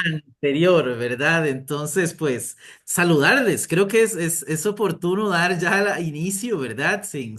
anterior, ¿verdad? Entonces, pues, saludarles. Creo que es oportuno dar ya inicio, ¿verdad? Sin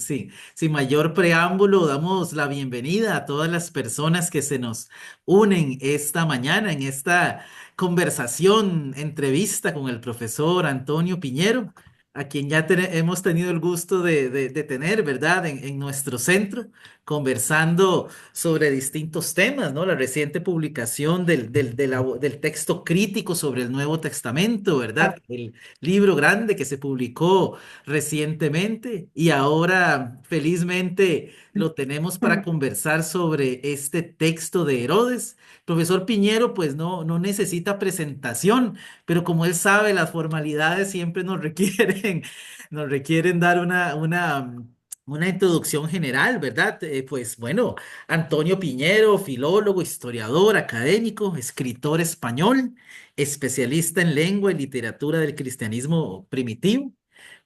mayor preámbulo, damos la bienvenida a todas las personas que se nos unen esta mañana en esta conversación, entrevista con el profesor Antonio Piñero, a quien ya hemos tenido el gusto de tener, ¿verdad? En nuestro centro, conversando sobre distintos temas, ¿no? La reciente publicación del texto crítico sobre el Nuevo Testamento, ¿verdad? El libro grande que se publicó recientemente y ahora felizmente lo tenemos para conversar sobre este texto de Herodes. Profesor Piñero, pues no necesita presentación, pero como él sabe, las formalidades siempre nos requieren dar una introducción general, ¿verdad? Pues bueno, Antonio Piñero, filólogo, historiador, académico, escritor español, especialista en lengua y literatura del cristianismo primitivo.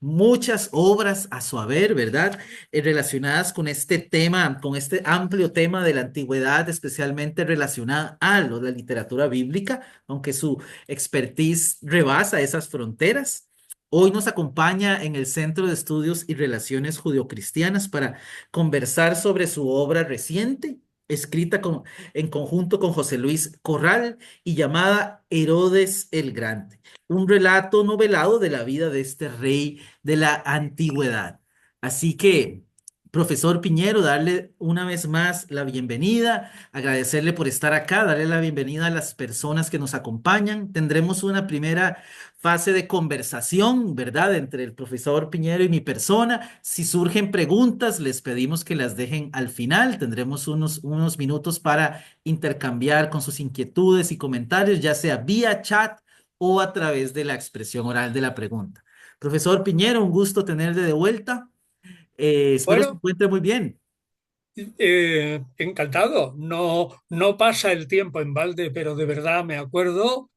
Muchas obras a su haber, ¿verdad? Relacionadas con este tema, con este amplio tema de la antigüedad, especialmente relacionada a la literatura bíblica, aunque su expertise rebasa esas fronteras. Hoy nos acompaña en el Centro de Estudios y Relaciones Judio-Cristianas para conversar sobre su obra reciente, escrita en conjunto con José Luis Corral y llamada Herodes el Grande, un relato novelado de la vida de este rey de la antigüedad. Así que, profesor Piñero, darle una vez más la bienvenida, agradecerle por estar acá, darle la bienvenida a las personas que nos acompañan. Tendremos una primera fase de conversación, ¿verdad?, entre el profesor Piñero y mi persona. Si surgen preguntas, les pedimos que las dejen al final. Tendremos unos minutos para intercambiar con sus inquietudes y comentarios, ya sea vía chat o a través de la expresión oral de la pregunta. Profesor Piñero, un gusto tenerle de vuelta. Espero se Bueno, encuentre muy bien. encantado. No pasa el tiempo en balde, pero de verdad me acuerdo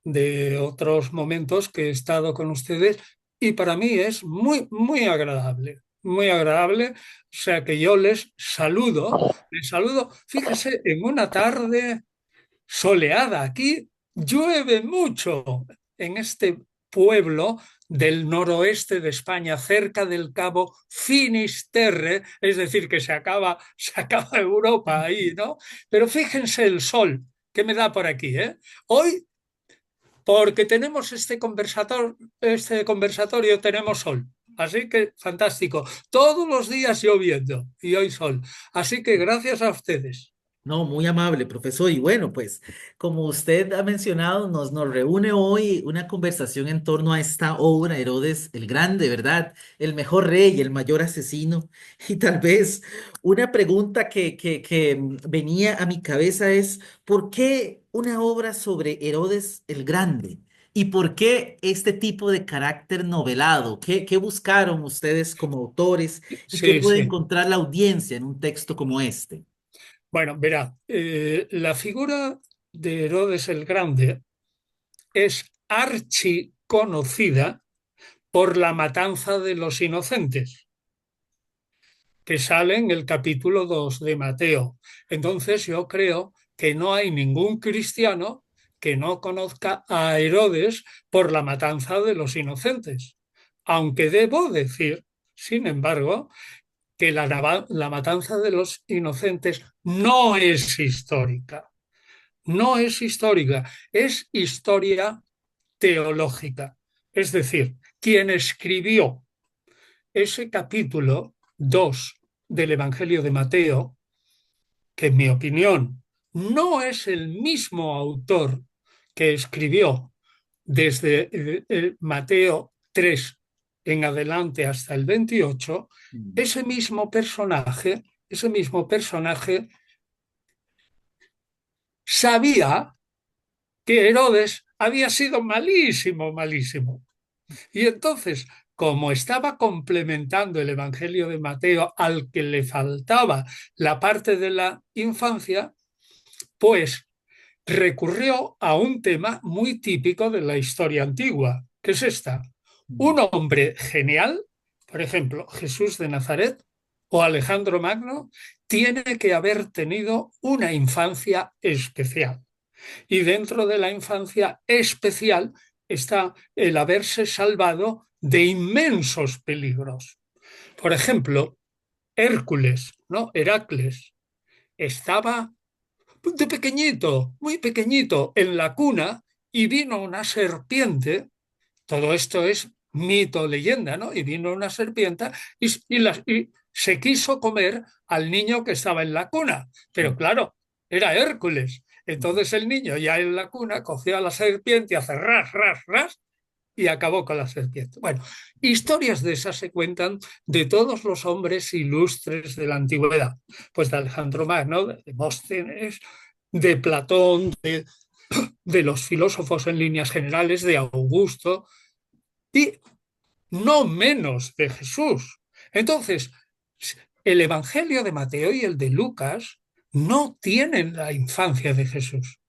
de otros momentos que he estado con ustedes y para mí es muy, muy agradable. Muy agradable. O sea que yo les saludo, fíjese, en una tarde soleada. Aquí llueve mucho en este pueblo del noroeste de España, cerca del cabo Finisterre, es decir, que se acaba Europa ahí, ¿no? Pero fíjense el sol que me da por aquí, ¿eh? Hoy, porque tenemos este conversatorio, tenemos sol. Así que fantástico. Todos los días lloviendo y hoy sol. Así que gracias a ustedes. No, muy amable, profesor. Y bueno, pues como usted ha mencionado, nos reúne hoy una conversación en torno a esta obra, Herodes el Grande, ¿verdad? El mejor rey, el mayor asesino. Y tal vez una pregunta que venía a mi cabeza es, ¿por qué una obra sobre Herodes el Grande? ¿Y por qué este tipo de carácter novelado? ¿Qué buscaron ustedes como autores y qué Sí, puede sí. encontrar la audiencia en un texto como este? Bueno, verá, la figura de Herodes el Grande es archiconocida por la matanza de los inocentes, que sale en el capítulo 2 de Mateo. Entonces yo creo que no hay ningún cristiano que no conozca a Herodes por la matanza de los inocentes. Aunque debo decir, sin embargo, que la matanza de los inocentes no es histórica. No es histórica, es historia teológica. Es decir, quien escribió ese capítulo 2 del Evangelio de Mateo, que en mi opinión no es el mismo autor que escribió desde Mateo 3 en adelante hasta el 28, Mm. ese mismo personaje sabía que Herodes había sido malísimo, malísimo. Y entonces, como estaba complementando el Evangelio de Mateo al que le faltaba la parte de la infancia, pues recurrió a un tema muy típico de la historia antigua, que es esta. Mm. Un hombre genial, por ejemplo, Jesús de Nazaret o Alejandro Magno, tiene que haber tenido una infancia especial. Y dentro de la infancia especial está el haberse salvado de inmensos peligros. Por ejemplo, Hércules, ¿no? Heracles, estaba de pequeñito, muy pequeñito, en la cuna y vino una serpiente. Todo esto es mito, leyenda, ¿no? Y vino una serpiente y se quiso comer al niño que estaba en la cuna. Pero claro, era Hércules. Entonces el niño ya en la cuna cogió a la serpiente y hace ras, ras, ras y acabó con la serpiente. Bueno, historias de esas se cuentan de todos los hombres ilustres de la antigüedad. Pues de Alejandro Magno, de Demóstenes, de Platón, de los filósofos en líneas generales, de Augusto, y no menos de Jesús. Entonces, el Evangelio de Mateo y el de Lucas no tienen la infancia de Jesús.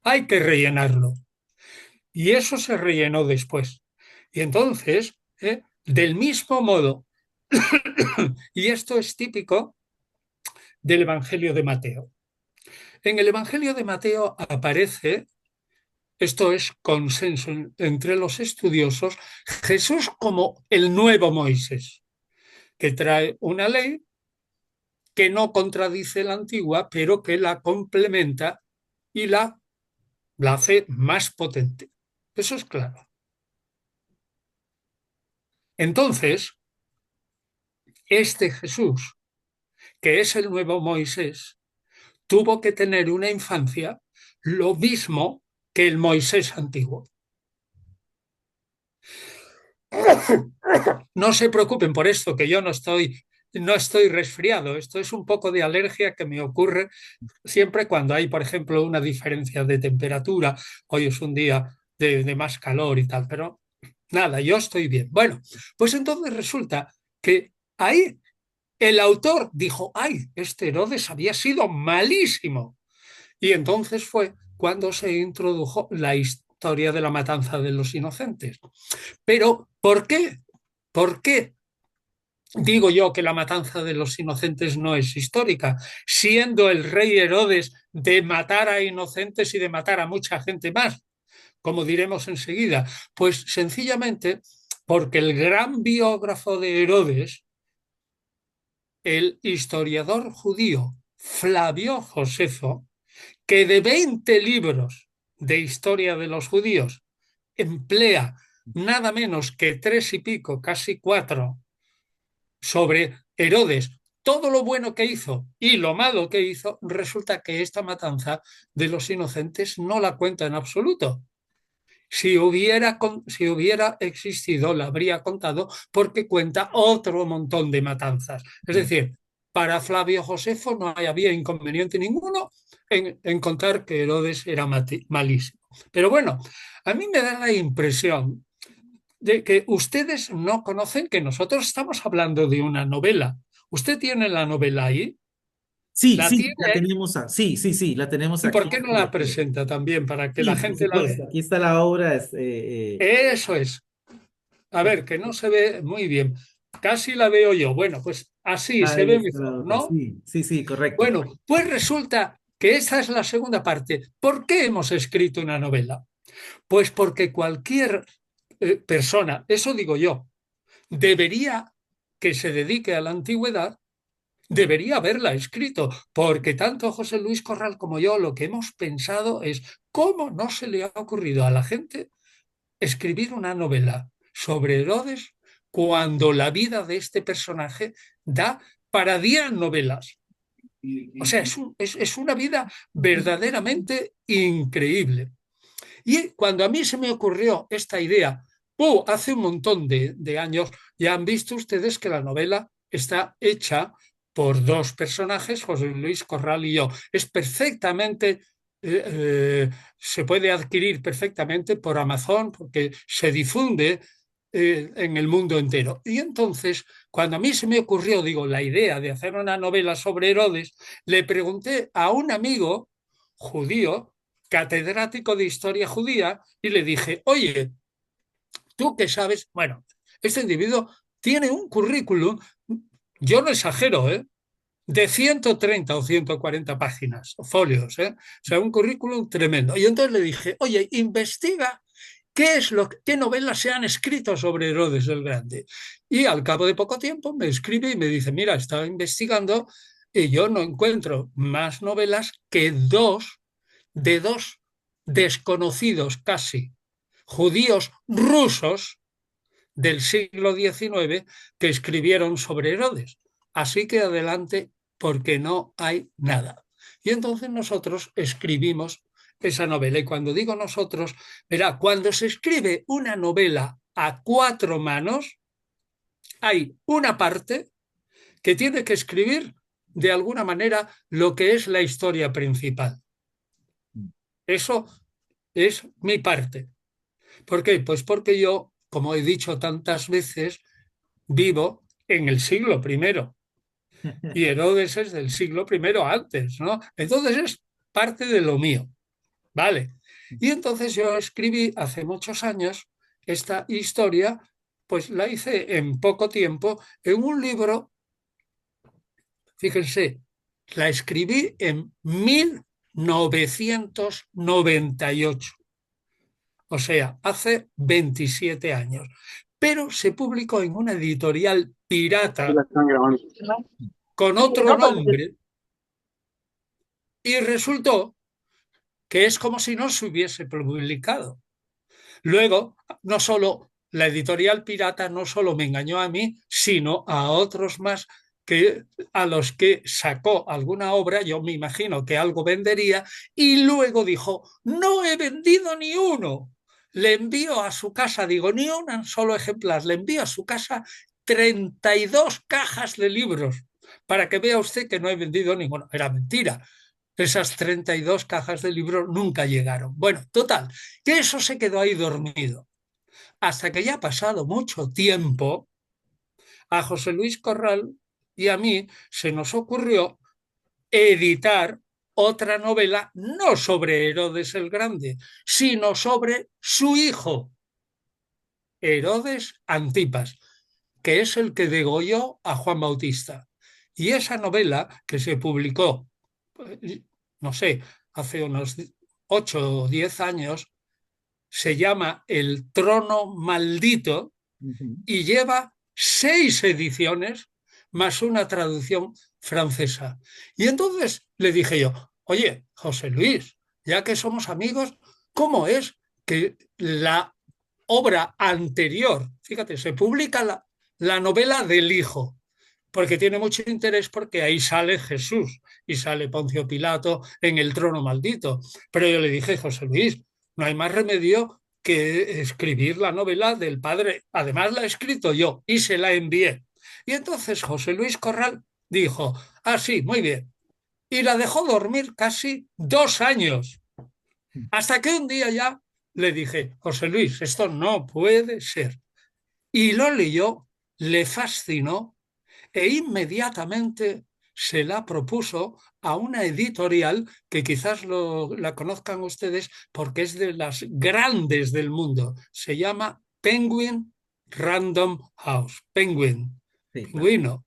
Hay que rellenarlo. Y eso se rellenó después. Y entonces, del mismo modo, y esto es típico del Evangelio de Mateo. En el Evangelio de Mateo aparece, esto es consenso entre los estudiosos, Jesús como el nuevo Moisés, que trae una ley que no contradice la antigua, pero que la complementa y la hace más potente. Eso es claro. Entonces, este Jesús, que es el nuevo Moisés, tuvo que tener una infancia lo mismo que el Moisés antiguo. No se preocupen por esto, que yo no estoy resfriado. Esto es un poco de alergia que me ocurre siempre cuando hay, por ejemplo, una diferencia de temperatura. Hoy es un día de más calor y tal, pero nada, yo estoy bien. Bueno, pues entonces resulta que ahí el autor dijo, ay, este Herodes había sido malísimo. Y entonces fue cuando se introdujo la historia de la matanza de los inocentes. Pero, ¿por qué? ¿Por qué digo yo que la matanza de los inocentes no es histórica, siendo el rey Herodes de matar a inocentes y de matar a mucha gente más, como diremos enseguida? Pues sencillamente porque el gran biógrafo de Herodes, el historiador judío Flavio Josefo, que de 20 libros de historia de los judíos emplea nada menos que tres y pico, casi cuatro, sobre Herodes, todo lo bueno que hizo y lo malo que hizo, resulta que esta matanza de los inocentes no la cuenta en absoluto. Si hubiera existido, la habría contado porque cuenta otro montón de matanzas. Es decir, para Flavio Josefo no había inconveniente ninguno en contar que Herodes era malísimo. Pero bueno, a mí me da la impresión de que ustedes no conocen que nosotros estamos hablando de una novela. ¿Usted tiene la novela ahí? Sí, ¿La sí, tiene? la tenemos, sí, sí, sí, la tenemos ¿Y por aquí. qué no la presenta también para que la Sí, por gente la supuesto, vea? aquí está la obra. Eso es. A ver, que no se ve muy bien. Casi la veo yo. Bueno, pues así se Ahí ve está la mejor, otra, ¿no? sí, sí, sí, correcto. Bueno, pues resulta que esta es la segunda parte. ¿Por qué hemos escrito una novela? Pues porque cualquier persona, eso digo yo, debería que se dedique a la antigüedad, debería haberla escrito, porque tanto José Luis Corral como yo lo que hemos pensado es cómo no se le ha ocurrido a la gente escribir una novela sobre Herodes cuando la vida de este personaje da para 10 novelas. O sea, es una vida verdaderamente increíble. Y cuando a mí se me ocurrió esta idea, hace un montón de años, ya han visto ustedes que la novela está hecha por dos personajes, José Luis Corral y yo. Es perfectamente, se puede adquirir perfectamente por Amazon porque se difunde en el mundo entero. Y entonces, cuando a mí se me ocurrió, digo, la idea de hacer una novela sobre Herodes, le pregunté a un amigo judío, catedrático de historia judía, y le dije, oye, ¿tú qué sabes? Bueno, este individuo tiene un currículum, yo no exagero, ¿eh? de 130 o 140 páginas, folios, ¿eh? O sea, un currículum tremendo. Y entonces le dije, oye, investiga qué novelas se han escrito sobre Herodes el Grande. Y al cabo de poco tiempo me escribe y me dice, mira, estaba investigando y yo no encuentro más novelas que dos desconocidos casi judíos rusos del siglo XIX que escribieron sobre Herodes. Así que adelante, porque no hay nada. Y entonces nosotros escribimos esa novela. Y cuando digo nosotros, verá, cuando se escribe una novela a cuatro manos, hay una parte que tiene que escribir de alguna manera lo que es la historia principal. Eso es mi parte. ¿Por qué? Pues porque yo, como he dicho tantas veces, vivo en el siglo primero y Herodes es del siglo primero antes, ¿no? Entonces es parte de lo mío, ¿vale? Y entonces yo escribí hace muchos años esta historia, pues la hice en poco tiempo en un libro, fíjense, la escribí en 1998, o sea, hace 27 años, pero se publicó en una editorial pirata con otro nombre y resultó que es como si no se hubiese publicado. Luego, no solo la editorial pirata no solo me engañó a mí, sino a otros más que a los que sacó alguna obra, yo me imagino que algo vendería, y luego dijo, no he vendido ni uno. Le envío a su casa, digo, ni un solo ejemplar, le envío a su casa 32 cajas de libros para que vea usted que no he vendido ninguno. Era mentira. Esas 32 cajas de libros nunca llegaron. Bueno, total, que eso se quedó ahí dormido. Hasta que ya ha pasado mucho tiempo, a José Luis Corral y a mí se nos ocurrió editar otra novela, no sobre Herodes el Grande, sino sobre su hijo, Herodes Antipas, que es el que degolló a Juan Bautista. Y esa novela que se publicó, no sé, hace unos 8 o 10 años, se llama El Trono Maldito Ujú. y lleva 6 ediciones más una traducción francesa. Y entonces le dije yo, oye, José Luis, ya que somos amigos, ¿cómo es que la obra anterior, fíjate, se publica la novela del hijo? Porque tiene mucho interés porque ahí sale Jesús y sale Poncio Pilato en el trono maldito. Pero yo le dije, José Luis, no hay más remedio que escribir la novela del padre. Además la he escrito yo y se la envié. Y entonces José Luis Corral dijo, ah, sí, muy bien. Y la dejó dormir casi 2 años. Hasta que un día ya le dije, José Luis, esto no puede ser. Y lo leyó, le fascinó e inmediatamente se la propuso a una editorial que quizás la conozcan ustedes porque es de las grandes del mundo. Se llama Penguin Random House. Penguin, Sí, claro. pingüino.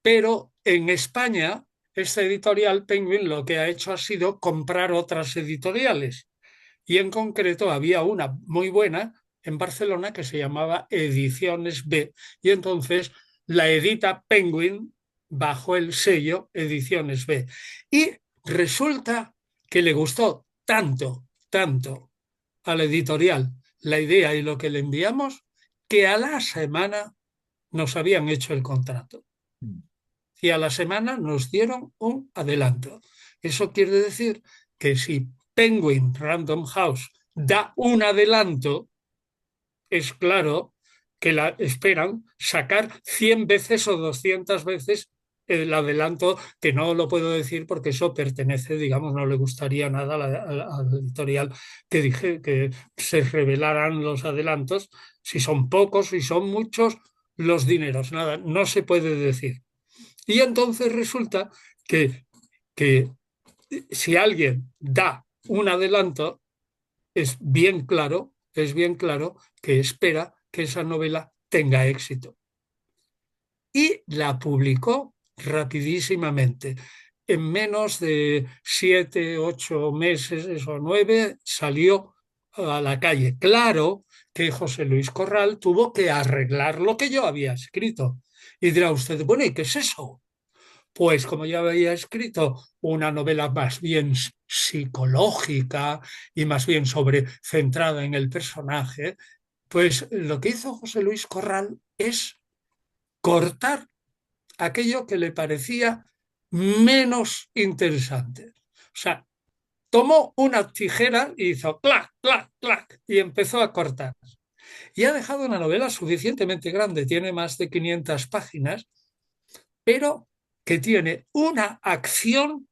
Pero en España, esta editorial Penguin lo que ha hecho ha sido comprar otras editoriales. Y en concreto había una muy buena en Barcelona que se llamaba Ediciones B. Y entonces la edita Penguin bajo el sello Ediciones B. Y resulta que le gustó tanto, tanto a la editorial la idea y lo que le enviamos, que a la semana nos habían hecho el contrato. Mm. Y a la semana nos dieron un adelanto. Eso quiere decir que si Penguin Random House da un adelanto, es claro que la esperan sacar 100 veces o 200 veces el adelanto, que no lo puedo decir porque eso pertenece, digamos, no le gustaría nada a la editorial que dije que se revelaran los adelantos, si son pocos, si son muchos, los dineros, nada, no se puede decir. Y entonces resulta que si alguien da un adelanto, es bien claro que espera que esa novela tenga éxito. Y la publicó rapidísimamente. En menos de 7, 8 meses o 9 salió a la calle. Claro que José Luis Corral tuvo que arreglar lo que yo había escrito. Y dirá usted, bueno, ¿y qué es eso? Pues como ya había escrito una novela más bien psicológica y más bien centrada en el personaje, pues lo que hizo José Luis Corral es cortar aquello que le parecía menos interesante. O sea, tomó una tijera y hizo clac, clac, clac, y empezó a cortar. Y ha dejado una novela suficientemente grande, tiene más de 500 páginas, pero que tiene una acción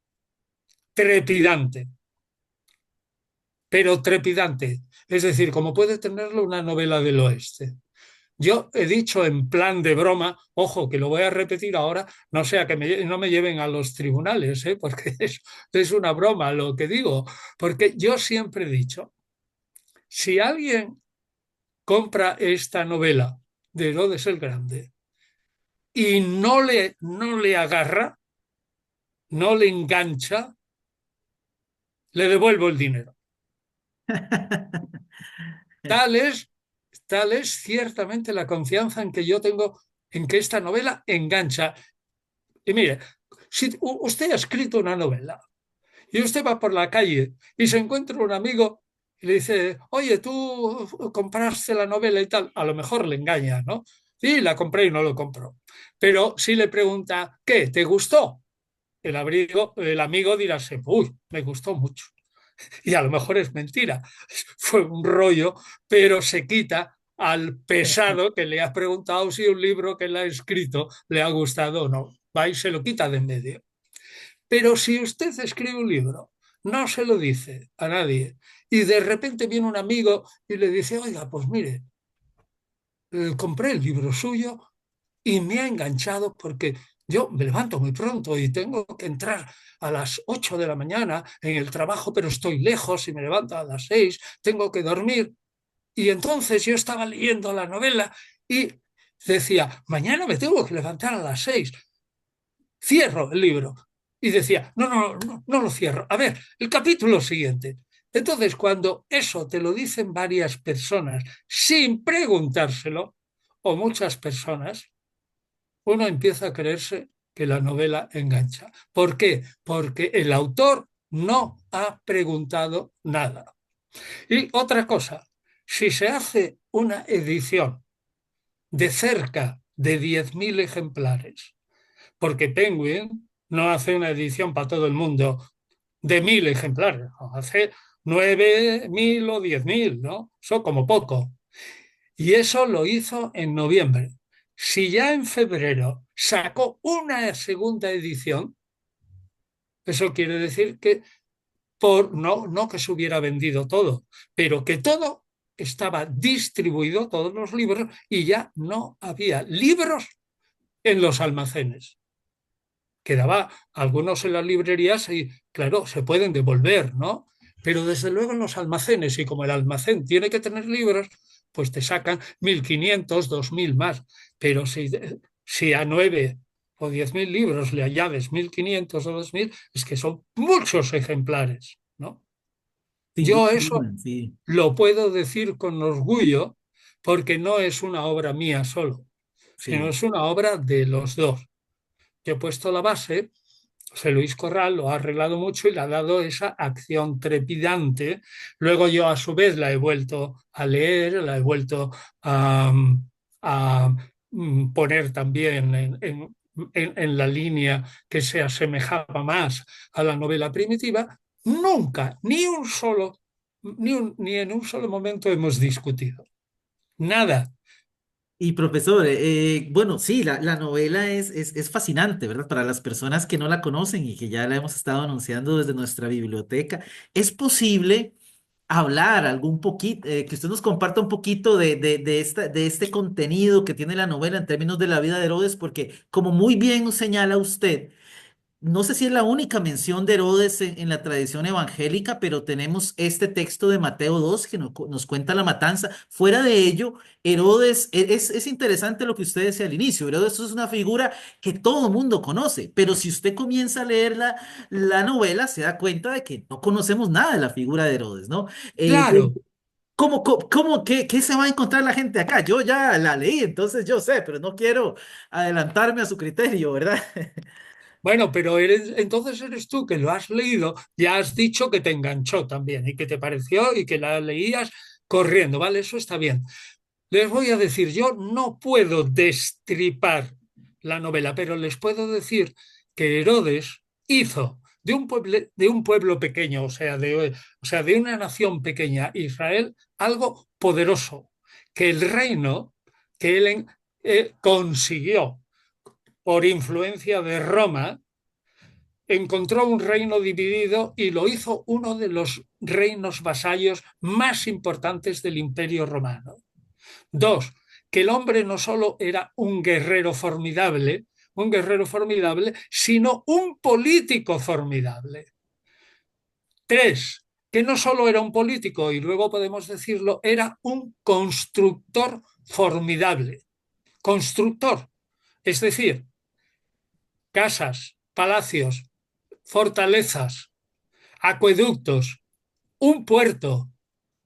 trepidante, pero trepidante. Es decir, como puede tenerlo una novela del oeste. Yo he dicho en plan de broma, ojo, que lo voy a repetir ahora, no sea que no me lleven a los tribunales, ¿eh? Porque es una broma lo que digo, porque yo siempre he dicho, si alguien compra esta novela de Herodes el Grande y no le agarra, no le engancha, le devuelvo el dinero. Tal es, tal es ciertamente la confianza en que yo tengo en que esta novela engancha. Y mire, si usted ha escrito una novela y usted va por la calle y se encuentra un amigo y le dice, oye, tú compraste la novela y tal, a lo mejor le engaña, ¿no? Sí, la compré y no lo compró. Pero si le pregunta, ¿qué? ¿Te gustó? El amigo dirá, uy, me gustó mucho. Y a lo mejor es mentira, fue un rollo, pero se quita al pesado que le ha preguntado si un libro que le ha escrito le ha gustado o no. Va y se lo quita de en medio. Pero si usted escribe un libro, no se lo dice a nadie, y de repente viene un amigo y le dice, oiga, pues mire, compré el libro suyo y me ha enganchado porque yo me levanto muy pronto y tengo que entrar a las 8 de la mañana en el trabajo, pero estoy lejos y me levanto a las 6, tengo que dormir. Y entonces yo estaba leyendo la novela y decía, mañana me tengo que levantar a las 6, cierro el libro. Y decía, no, no, no, no lo cierro. A ver, el capítulo siguiente. Entonces, cuando eso te lo dicen varias personas sin preguntárselo, o muchas personas, uno empieza a creerse que la novela engancha. ¿Por qué? Porque el autor no ha preguntado nada. Y otra cosa, si se hace una edición de cerca de 10.000 ejemplares, porque Penguin no hace una edición para todo el mundo de 1.000 ejemplares, hace 9.000 o 10.000, ¿no? Eso como poco. Y eso lo hizo en noviembre. Si ya en febrero sacó una segunda edición, eso quiere decir que no que se hubiera vendido todo, pero que todo estaba distribuido, todos los libros, y ya no había libros en los almacenes. Quedaba algunos en las librerías y, claro, se pueden devolver, ¿no? Pero desde luego en los almacenes, y como el almacén tiene que tener libros, pues te sacan 1.500, 2.000 más. Pero si a 9 o 10.000 libros le añades 1.500 o 2.000, es que son muchos ejemplares, ¿no? Sin duda Yo eso alguna, sí, lo puedo decir con orgullo porque no es una obra mía solo, sino sí. es una obra de los dos. Yo he puesto la base, José Luis Corral lo ha arreglado mucho y le ha dado esa acción trepidante. Luego yo a su vez la he vuelto a leer, la he vuelto a, a poner también en la línea que se asemejaba más a la novela primitiva. Nunca, ni en un solo momento hemos discutido. Nada. Y profesor, bueno, sí, la novela es fascinante, ¿verdad? Para las personas que no la conocen y que ya la hemos estado anunciando desde nuestra biblioteca, ¿es posible hablar algún poquito, que usted nos comparta un poquito de este contenido que tiene la novela en términos de la vida de Herodes? Porque como muy bien señala usted, no sé si es la única mención de Herodes en la tradición evangélica, pero tenemos este texto de Mateo 2 que nos cuenta la matanza. Fuera de ello, Herodes, es interesante lo que usted decía al inicio. Herodes es una figura que todo mundo conoce, pero si usted comienza a leer la novela, se da cuenta de que no conocemos nada de la figura de Herodes, ¿no? Claro. ¿Qué se va a encontrar la gente acá? Yo ya la leí, entonces yo sé, pero no quiero adelantarme a su criterio, ¿verdad? Bueno, pero entonces eres tú que lo has leído, ya has dicho que te enganchó también y que te pareció y que la leías corriendo, ¿vale? Eso está bien. Les voy a decir, yo no puedo destripar la novela, pero les puedo decir que Herodes hizo de un pueblo pequeño, o sea, de una nación pequeña, Israel, algo poderoso, que el reino que él consiguió por influencia de Roma, encontró un reino dividido y lo hizo uno de los reinos vasallos más importantes del Imperio Romano. Dos, que el hombre no solo era un guerrero formidable, sino un político formidable. Tres, que no solo era un político, y luego podemos decirlo, era un constructor formidable. Constructor, es decir, casas, palacios, fortalezas, acueductos, un puerto,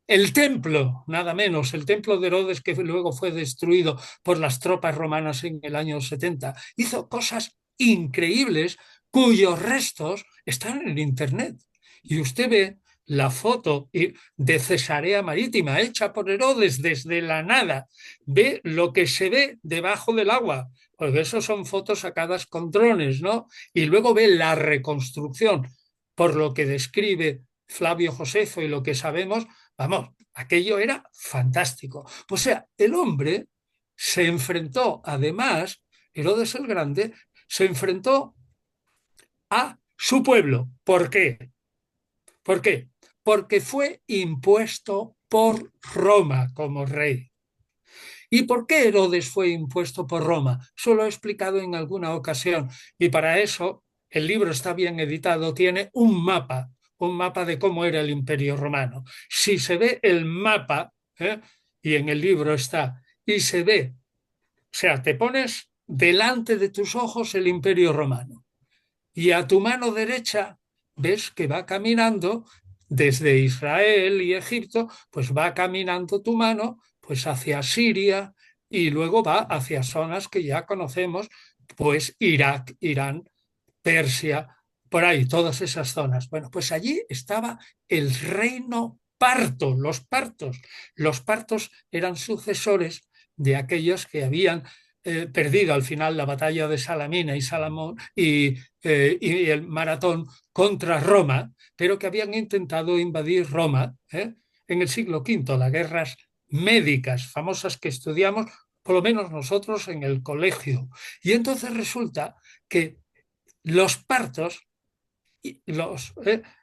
el templo, nada menos, el templo de Herodes que luego fue destruido por las tropas romanas en el año 70. Hizo cosas increíbles cuyos restos están en Internet. Y usted ve la foto de Cesarea Marítima hecha por Herodes desde la nada. Ve lo que se ve debajo del agua, porque eso son fotos sacadas con drones, ¿no? Y luego ve la reconstrucción, por lo que describe Flavio Josefo y lo que sabemos. Vamos, aquello era fantástico. O sea, el hombre se enfrentó, además, Herodes el Grande, se enfrentó a su pueblo. ¿Por qué? ¿Por qué? Porque fue impuesto por Roma como rey. ¿Y por qué Herodes fue impuesto por Roma? Eso lo he explicado en alguna ocasión y para eso el libro está bien editado, tiene un mapa de cómo era el Imperio Romano. Si se ve el mapa, y en el libro está, y se ve, o sea, te pones delante de tus ojos el Imperio Romano y a tu mano derecha ves que va caminando desde Israel y Egipto, pues va caminando tu mano pues hacia Siria y luego va hacia zonas que ya conocemos, pues Irak, Irán, Persia, por ahí, todas esas zonas. Bueno, pues allí estaba el reino parto, los partos. Los partos eran sucesores de aquellos que habían perdido al final la batalla de Salamina y Salamón y el maratón contra Roma, pero que habían intentado invadir Roma en el siglo V, las guerras médicas famosas que estudiamos, por lo menos nosotros en el colegio. Y entonces resulta que los partos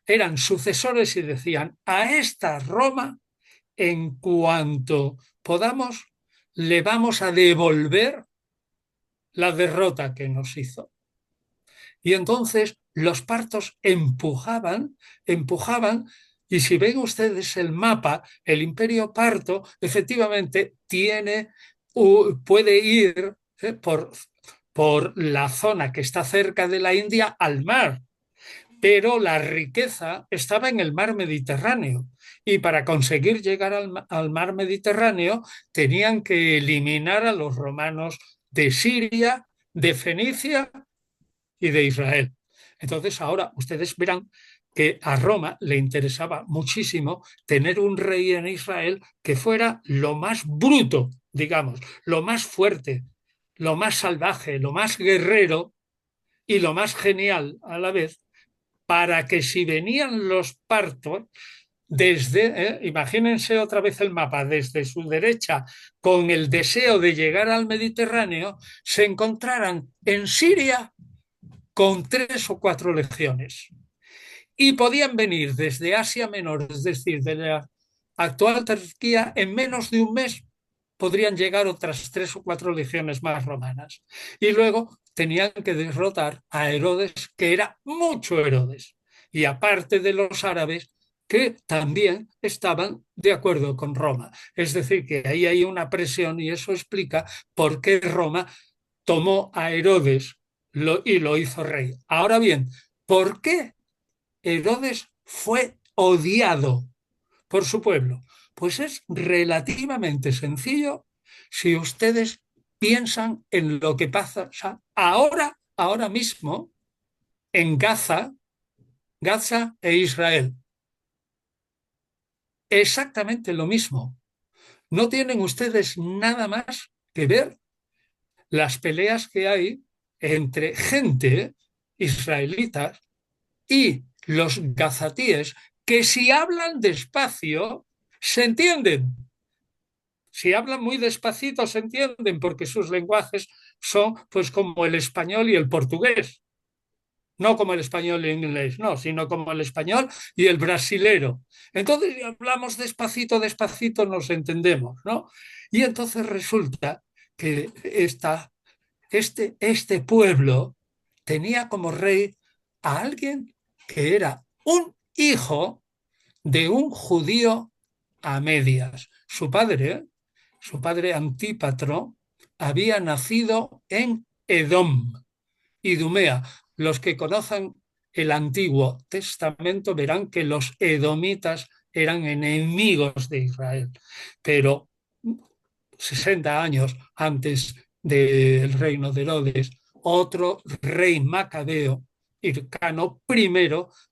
eran sucesores y decían, a esta Roma, en cuanto podamos, le vamos a devolver la derrota que nos hizo. Y entonces los partos empujaban, y si ven ustedes el mapa, el imperio parto efectivamente puede ir por la zona que está cerca de la India al mar, pero la riqueza estaba en el mar Mediterráneo. Y para conseguir llegar al mar Mediterráneo tenían que eliminar a los romanos de Siria, de Fenicia y de Israel. Entonces ahora ustedes verán que a Roma le interesaba muchísimo tener un rey en Israel que fuera lo más bruto, digamos, lo más fuerte, lo más salvaje, lo más guerrero y lo más genial a la vez, para que si venían los partos, imagínense otra vez el mapa, desde su derecha, con el deseo de llegar al Mediterráneo, se encontraran en Siria con 3 o 4 legiones. Y podían venir desde Asia Menor, es decir, de la actual Turquía, en menos de un mes. podrían llegar otras 3 o 4 legiones más romanas. Y luego tenían que derrotar a Herodes, que era mucho Herodes, y aparte de los árabes, que también estaban de acuerdo con Roma. Es decir, que ahí hay una presión y eso explica por qué Roma tomó a Herodes y lo hizo rey. Ahora bien, ¿por qué Herodes fue odiado por su pueblo? Pues es relativamente sencillo si ustedes piensan en lo que pasa ahora mismo en Gaza e Israel. Exactamente lo mismo. No tienen ustedes nada más que ver las peleas que hay entre gente israelita y los gazatíes, que si hablan despacio, se entienden. Si hablan muy despacito, se entienden, porque sus lenguajes son pues como el español y el portugués. No como el español y el inglés, no, sino como el español y el brasilero. Entonces, si hablamos despacito, despacito, nos entendemos, ¿no? Y entonces resulta que este pueblo tenía como rey a alguien que era un hijo de un judío a medias. Su padre Antípatro, había nacido en Edom, Idumea. Los que conocen el Antiguo Testamento verán que los edomitas eran enemigos de Israel, pero 60 años antes del reino de Herodes, otro rey macabeo, Hircano I,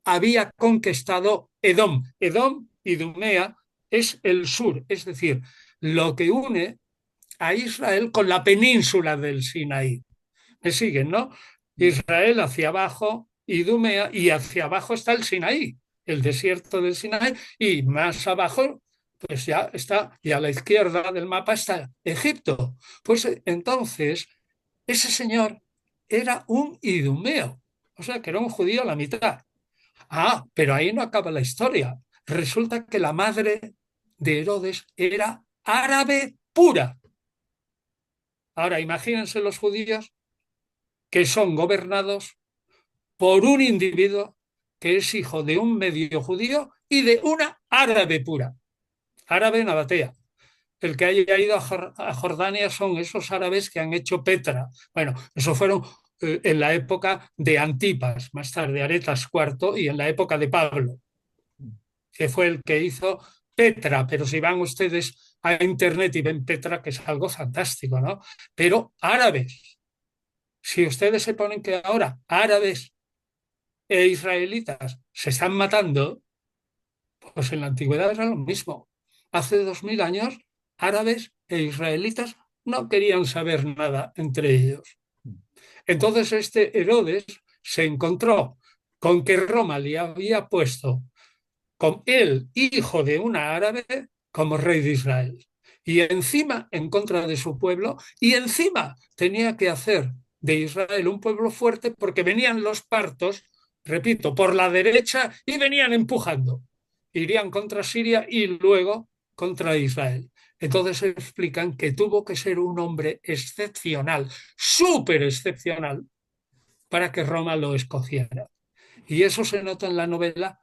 había conquistado Edom. Edom, Idumea, es el sur, es decir, lo que une a Israel con la península del Sinaí. ¿Me siguen, no? Israel hacia abajo, Idumea, y hacia abajo está el Sinaí, el desierto del Sinaí, y más abajo, pues ya está, y a la izquierda del mapa está Egipto. Pues entonces, ese señor era un idumeo, o sea, que era un judío a la mitad. Ah, pero ahí no acaba la historia. Resulta que la madre de Herodes era árabe pura. Ahora, imagínense los judíos que son gobernados por un individuo que es hijo de un medio judío y de una árabe pura, árabe nabatea. El que haya ido a Jordania son esos árabes que han hecho Petra. Bueno, eso fueron en la época de Antipas, más tarde Aretas IV, y en la época de Pablo, que fue el que hizo Petra. Pero si van ustedes a internet y ven Petra, que es algo fantástico, ¿no? Pero árabes. Si ustedes se ponen que ahora árabes e israelitas se están matando, pues en la antigüedad era lo mismo. Hace 2000 años, árabes e israelitas no querían saber nada entre ellos. Entonces este Herodes se encontró con que Roma le había puesto con el hijo de una árabe como rey de Israel. Y encima en contra de su pueblo, y encima tenía que hacer de Israel un pueblo fuerte porque venían los partos, repito, por la derecha y venían empujando. Irían contra Siria y luego contra Israel. Entonces explican que tuvo que ser un hombre excepcional, súper excepcional, para que Roma lo escogiera. Y eso se nota en la novela,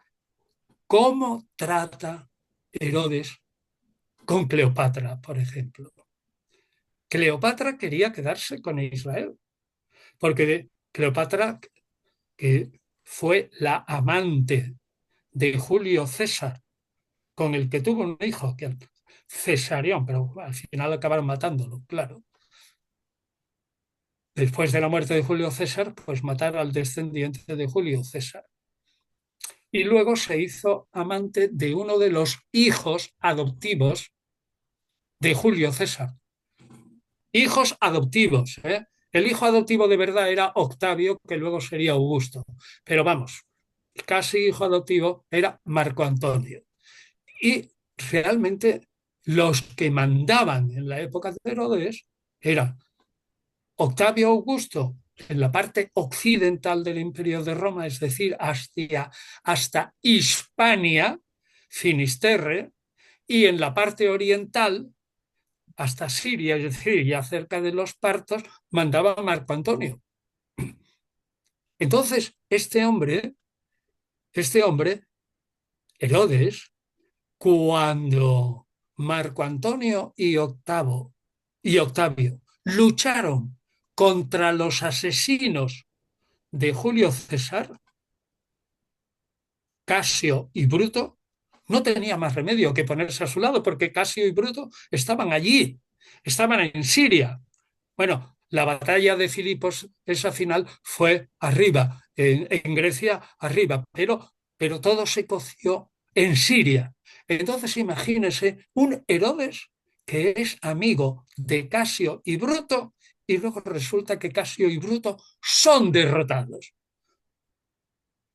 cómo trata Herodes con Cleopatra, por ejemplo. Cleopatra quería quedarse con Israel, porque Cleopatra, que fue la amante de Julio César, con el que tuvo un hijo, que Cesarión, pero al final acabaron matándolo, claro. Después de la muerte de Julio César, pues mataron al descendiente de Julio César. Y luego se hizo amante de uno de los hijos adoptivos de Julio César. Hijos adoptivos, ¿eh? El hijo adoptivo de verdad era Octavio, que luego sería Augusto. Pero vamos, casi hijo adoptivo era Marco Antonio. Y realmente los que mandaban en la época de Herodes eran Octavio Augusto en la parte occidental del Imperio de Roma, es decir, hasta Hispania, Finisterre, y en la parte oriental hasta Siria, es decir, ya cerca de los partos, mandaba a Marco Antonio. Entonces, este hombre, Herodes, cuando Marco Antonio y Octavio lucharon contra los asesinos de Julio César, Casio y Bruto, no tenía más remedio que ponerse a su lado porque Casio y Bruto estaban allí, estaban en Siria. Bueno, la batalla de Filipos, esa final, fue arriba, en Grecia, arriba, pero todo se coció en Siria. Entonces, imagínese un Herodes que es amigo de Casio y Bruto, y luego resulta que Casio y Bruto son derrotados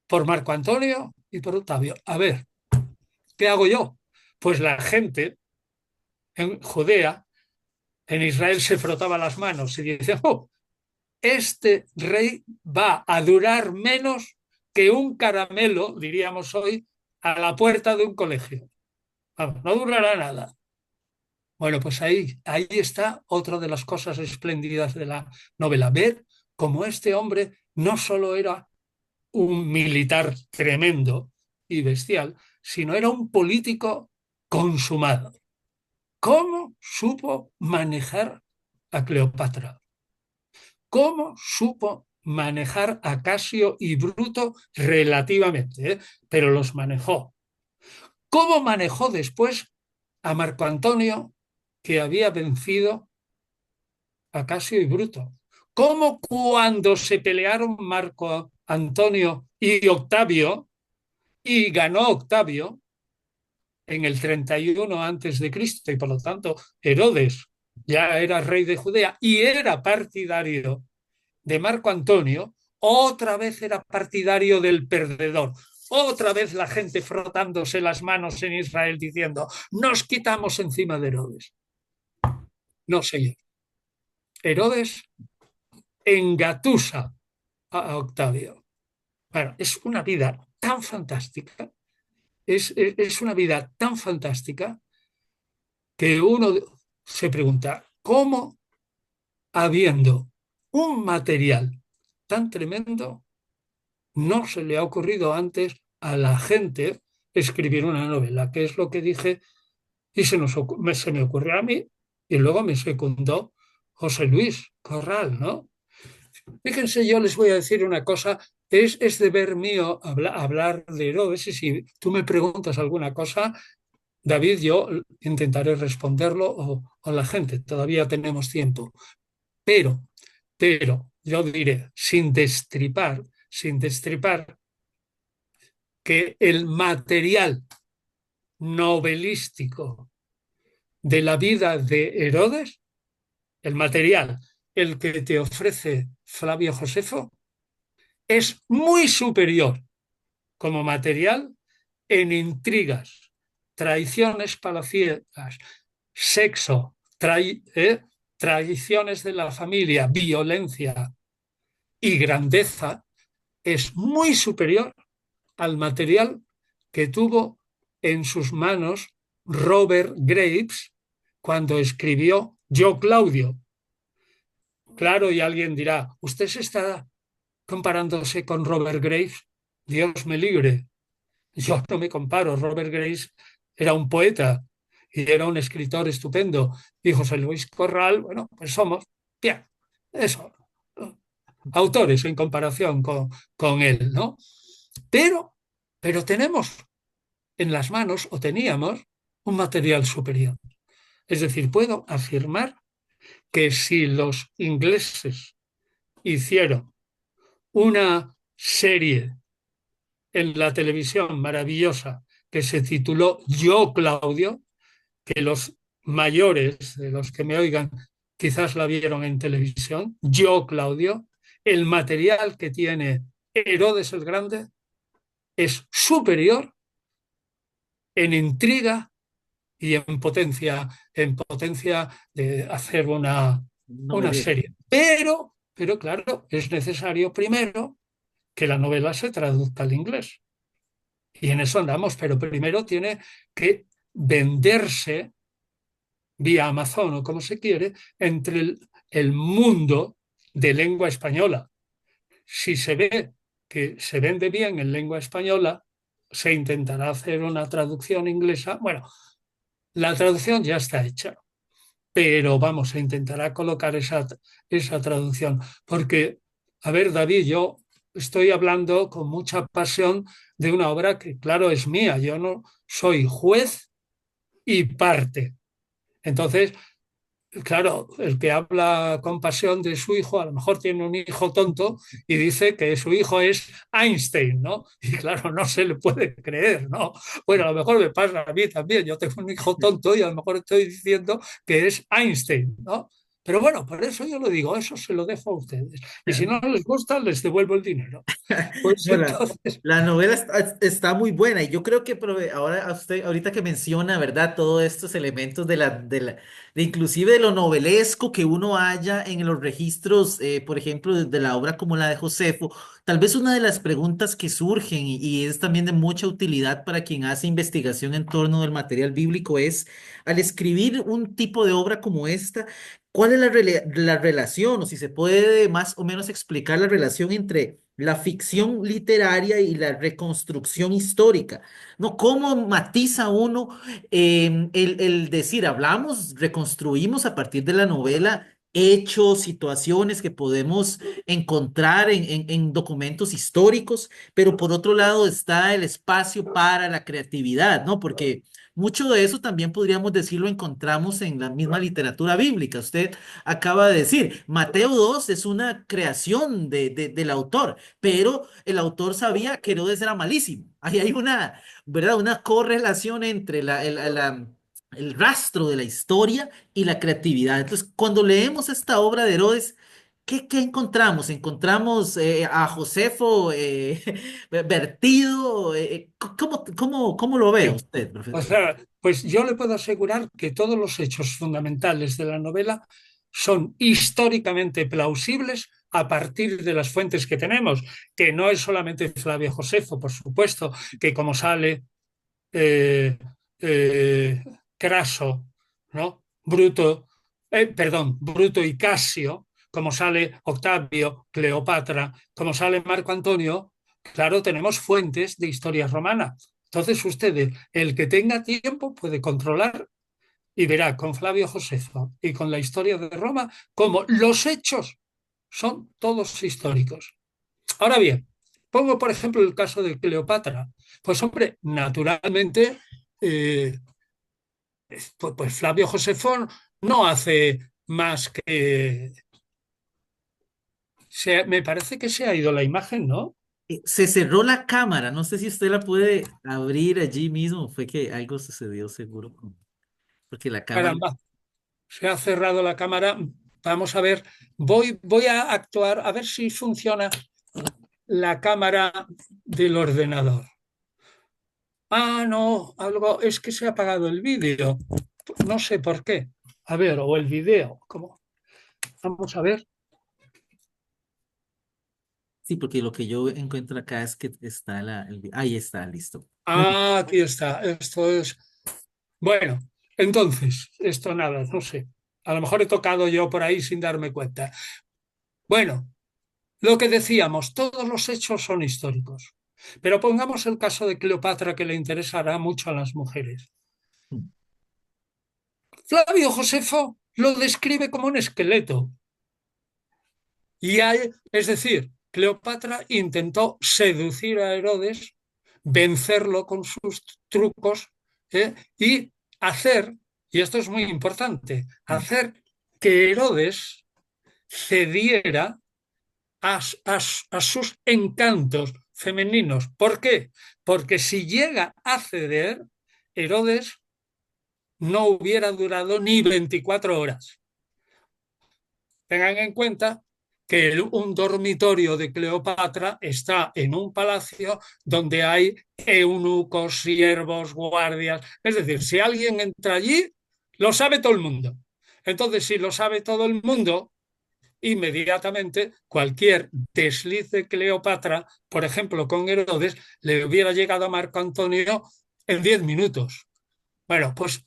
por Marco Antonio y por Octavio. A ver, ¿qué hago yo? Pues la gente en Judea, en Israel, se frotaba las manos y decía, oh, este rey va a durar menos que un caramelo, diríamos hoy, a la puerta de un colegio. Vamos, no durará nada. Bueno, pues ahí está otra de las cosas espléndidas de la novela. Ver cómo este hombre no solo era un militar tremendo y bestial, sino era un político consumado. ¿Cómo supo manejar a Cleopatra? ¿Cómo supo manejar a Casio y Bruto relativamente? Pero los manejó. ¿Cómo manejó después a Marco Antonio, que había vencido a Casio y Bruto? ¿Cómo cuando se pelearon Marco Antonio y Octavio, y ganó Octavio en el 31 antes de Cristo, y por lo tanto Herodes ya era rey de Judea y era partidario de Marco Antonio, otra vez era partidario del perdedor. Otra vez la gente frotándose las manos en Israel diciendo, nos quitamos encima de Herodes. No, señor. Herodes engatusa a Octavio. Bueno, es una vida tan fantástica, es una vida tan fantástica que uno se pregunta, ¿cómo habiendo un material tan tremendo no se le ha ocurrido antes a la gente escribir una novela? Que es lo que dije y se me ocurrió a mí y luego me secundó José Luis Corral, ¿no? Fíjense, yo les voy a decir una cosa, es deber mío hablar de Herodes y si tú me preguntas alguna cosa, David, yo intentaré responderlo o la gente, todavía tenemos tiempo, pero, pero yo diré, sin destripar, que el material novelístico de la vida de Herodes, el material, el que te ofrece Flavio Josefo, es muy superior como material en intrigas, traiciones palaciegas, sexo, traiciones de la familia, violencia y grandeza, es muy superior al material que tuvo en sus manos Robert Graves cuando escribió Yo, Claudio. Claro, y alguien dirá, ¿usted se está comparándose con Robert Graves? Dios me libre. Yo no me comparo. Robert Graves era un poeta y era un escritor estupendo. Y José Luis Corral, bueno, pues somos, bien, eso, autores en comparación con él, ¿no? Pero, pero tenemos en las manos, o teníamos, un material superior. Es decir, puedo afirmar que si los ingleses hicieron una serie en la televisión maravillosa que se tituló Yo, Claudio, que los mayores de los que me oigan quizás la vieron en televisión, Yo, Claudio, el material que tiene Herodes el Grande es superior en intriga y en potencia de hacer No me una digas. serie. Pero claro, es necesario primero que la novela se traduzca al inglés. Y en eso andamos, pero primero tiene que venderse vía Amazon o como se quiere, entre el mundo de lengua española. Si se ve que se vende bien en lengua española, se intentará hacer una traducción inglesa. Bueno, la traducción ya está hecha, pero vamos, se intentará colocar esa traducción. Porque, a ver, David, yo estoy hablando con mucha pasión de una obra que, claro, es mía. Yo no soy juez y parte. Entonces, claro, el que habla con pasión de su hijo, a lo mejor tiene un hijo tonto y dice que su hijo es Einstein, ¿no? Y claro, no se le puede creer, ¿no? Bueno, a lo mejor me pasa a mí también. Yo tengo un hijo tonto y a lo mejor estoy diciendo que es Einstein, ¿no? Pero bueno, por eso yo lo digo, eso se lo dejo a ustedes. Y si no les gusta, les devuelvo el dinero. Pues No, entonces, la novela está muy buena y yo creo que ahora a usted, ahorita que menciona, ¿verdad? Todos estos elementos de inclusive de lo novelesco que uno haya en los registros, por ejemplo, de la obra como la de Josefo, tal vez una de las preguntas que surgen y es también de mucha utilidad para quien hace investigación en torno del material bíblico es, al escribir un tipo de obra como esta, ¿cuál es la relación o si se puede más o menos explicar la relación entre la ficción literaria y la reconstrucción histórica? ¿No? ¿Cómo matiza uno el decir, hablamos, reconstruimos a partir de la novela hechos, situaciones que podemos encontrar en documentos históricos, pero por otro lado está el espacio para la creatividad, ¿no? Porque mucho de eso también podríamos decir lo encontramos en la misma literatura bíblica. Usted acaba de decir, Mateo 2 es una creación del autor, pero el autor sabía que Herodes era malísimo. Ahí hay una, ¿verdad? Una correlación entre el rastro de la historia y la creatividad. Entonces, cuando leemos esta obra de Herodes, ¿qué encontramos? ¿Encontramos a Josefo vertido? ¿Cómo lo ve sí. usted, O profesor? sea, pues yo le puedo asegurar que todos los hechos fundamentales de la novela son históricamente plausibles a partir de las fuentes que tenemos, que no es solamente Flavio Josefo, por supuesto, que como sale eh, eh, Craso, ¿no? Bruto y Casio, como sale Octavio, Cleopatra, como sale Marco Antonio, claro, tenemos fuentes de historia romana. Entonces ustedes, el que tenga tiempo puede controlar y verá con Flavio Josefo y con la historia de Roma cómo los hechos son todos históricos. Ahora bien, pongo por ejemplo el caso de Cleopatra. Pues hombre, naturalmente, eh, pues Flavio Josefo no hace más que... me parece que se ha ido la imagen, ¿no? Se cerró la cámara, no sé si usted la puede abrir allí mismo, fue que algo sucedió seguro, porque la cámara... Caramba, se ha cerrado la cámara. Vamos a ver, voy a actuar, a ver si funciona la cámara del ordenador. Ah, no, algo, es que se ha apagado el vídeo. No sé por qué. A ver, o el vídeo. ¿Cómo? Vamos a ver. Sí, porque lo que yo encuentro acá es que está ahí está, listo. Muy bien. Ah, aquí está. Esto es. Bueno, entonces, esto nada, no sé. A lo mejor he tocado yo por ahí sin darme cuenta. Bueno, lo que decíamos, todos los hechos son históricos. Pero pongamos el caso de Cleopatra que le interesará mucho a las mujeres. Flavio Josefo lo describe como un esqueleto. Es decir, Cleopatra intentó seducir a Herodes, vencerlo con sus trucos y hacer, y esto es muy importante, hacer que Herodes cediera a sus encantos femeninos. ¿Por qué? Porque si llega a ceder, Herodes no hubiera durado ni 24 horas. Tengan en cuenta que un dormitorio de Cleopatra está en un palacio donde hay eunucos, siervos, guardias. Es decir, si alguien entra allí, lo sabe todo el mundo. Entonces, si lo sabe todo el mundo, inmediatamente cualquier desliz de Cleopatra, por ejemplo, con Herodes, le hubiera llegado a Marco Antonio en 10 minutos. Bueno, pues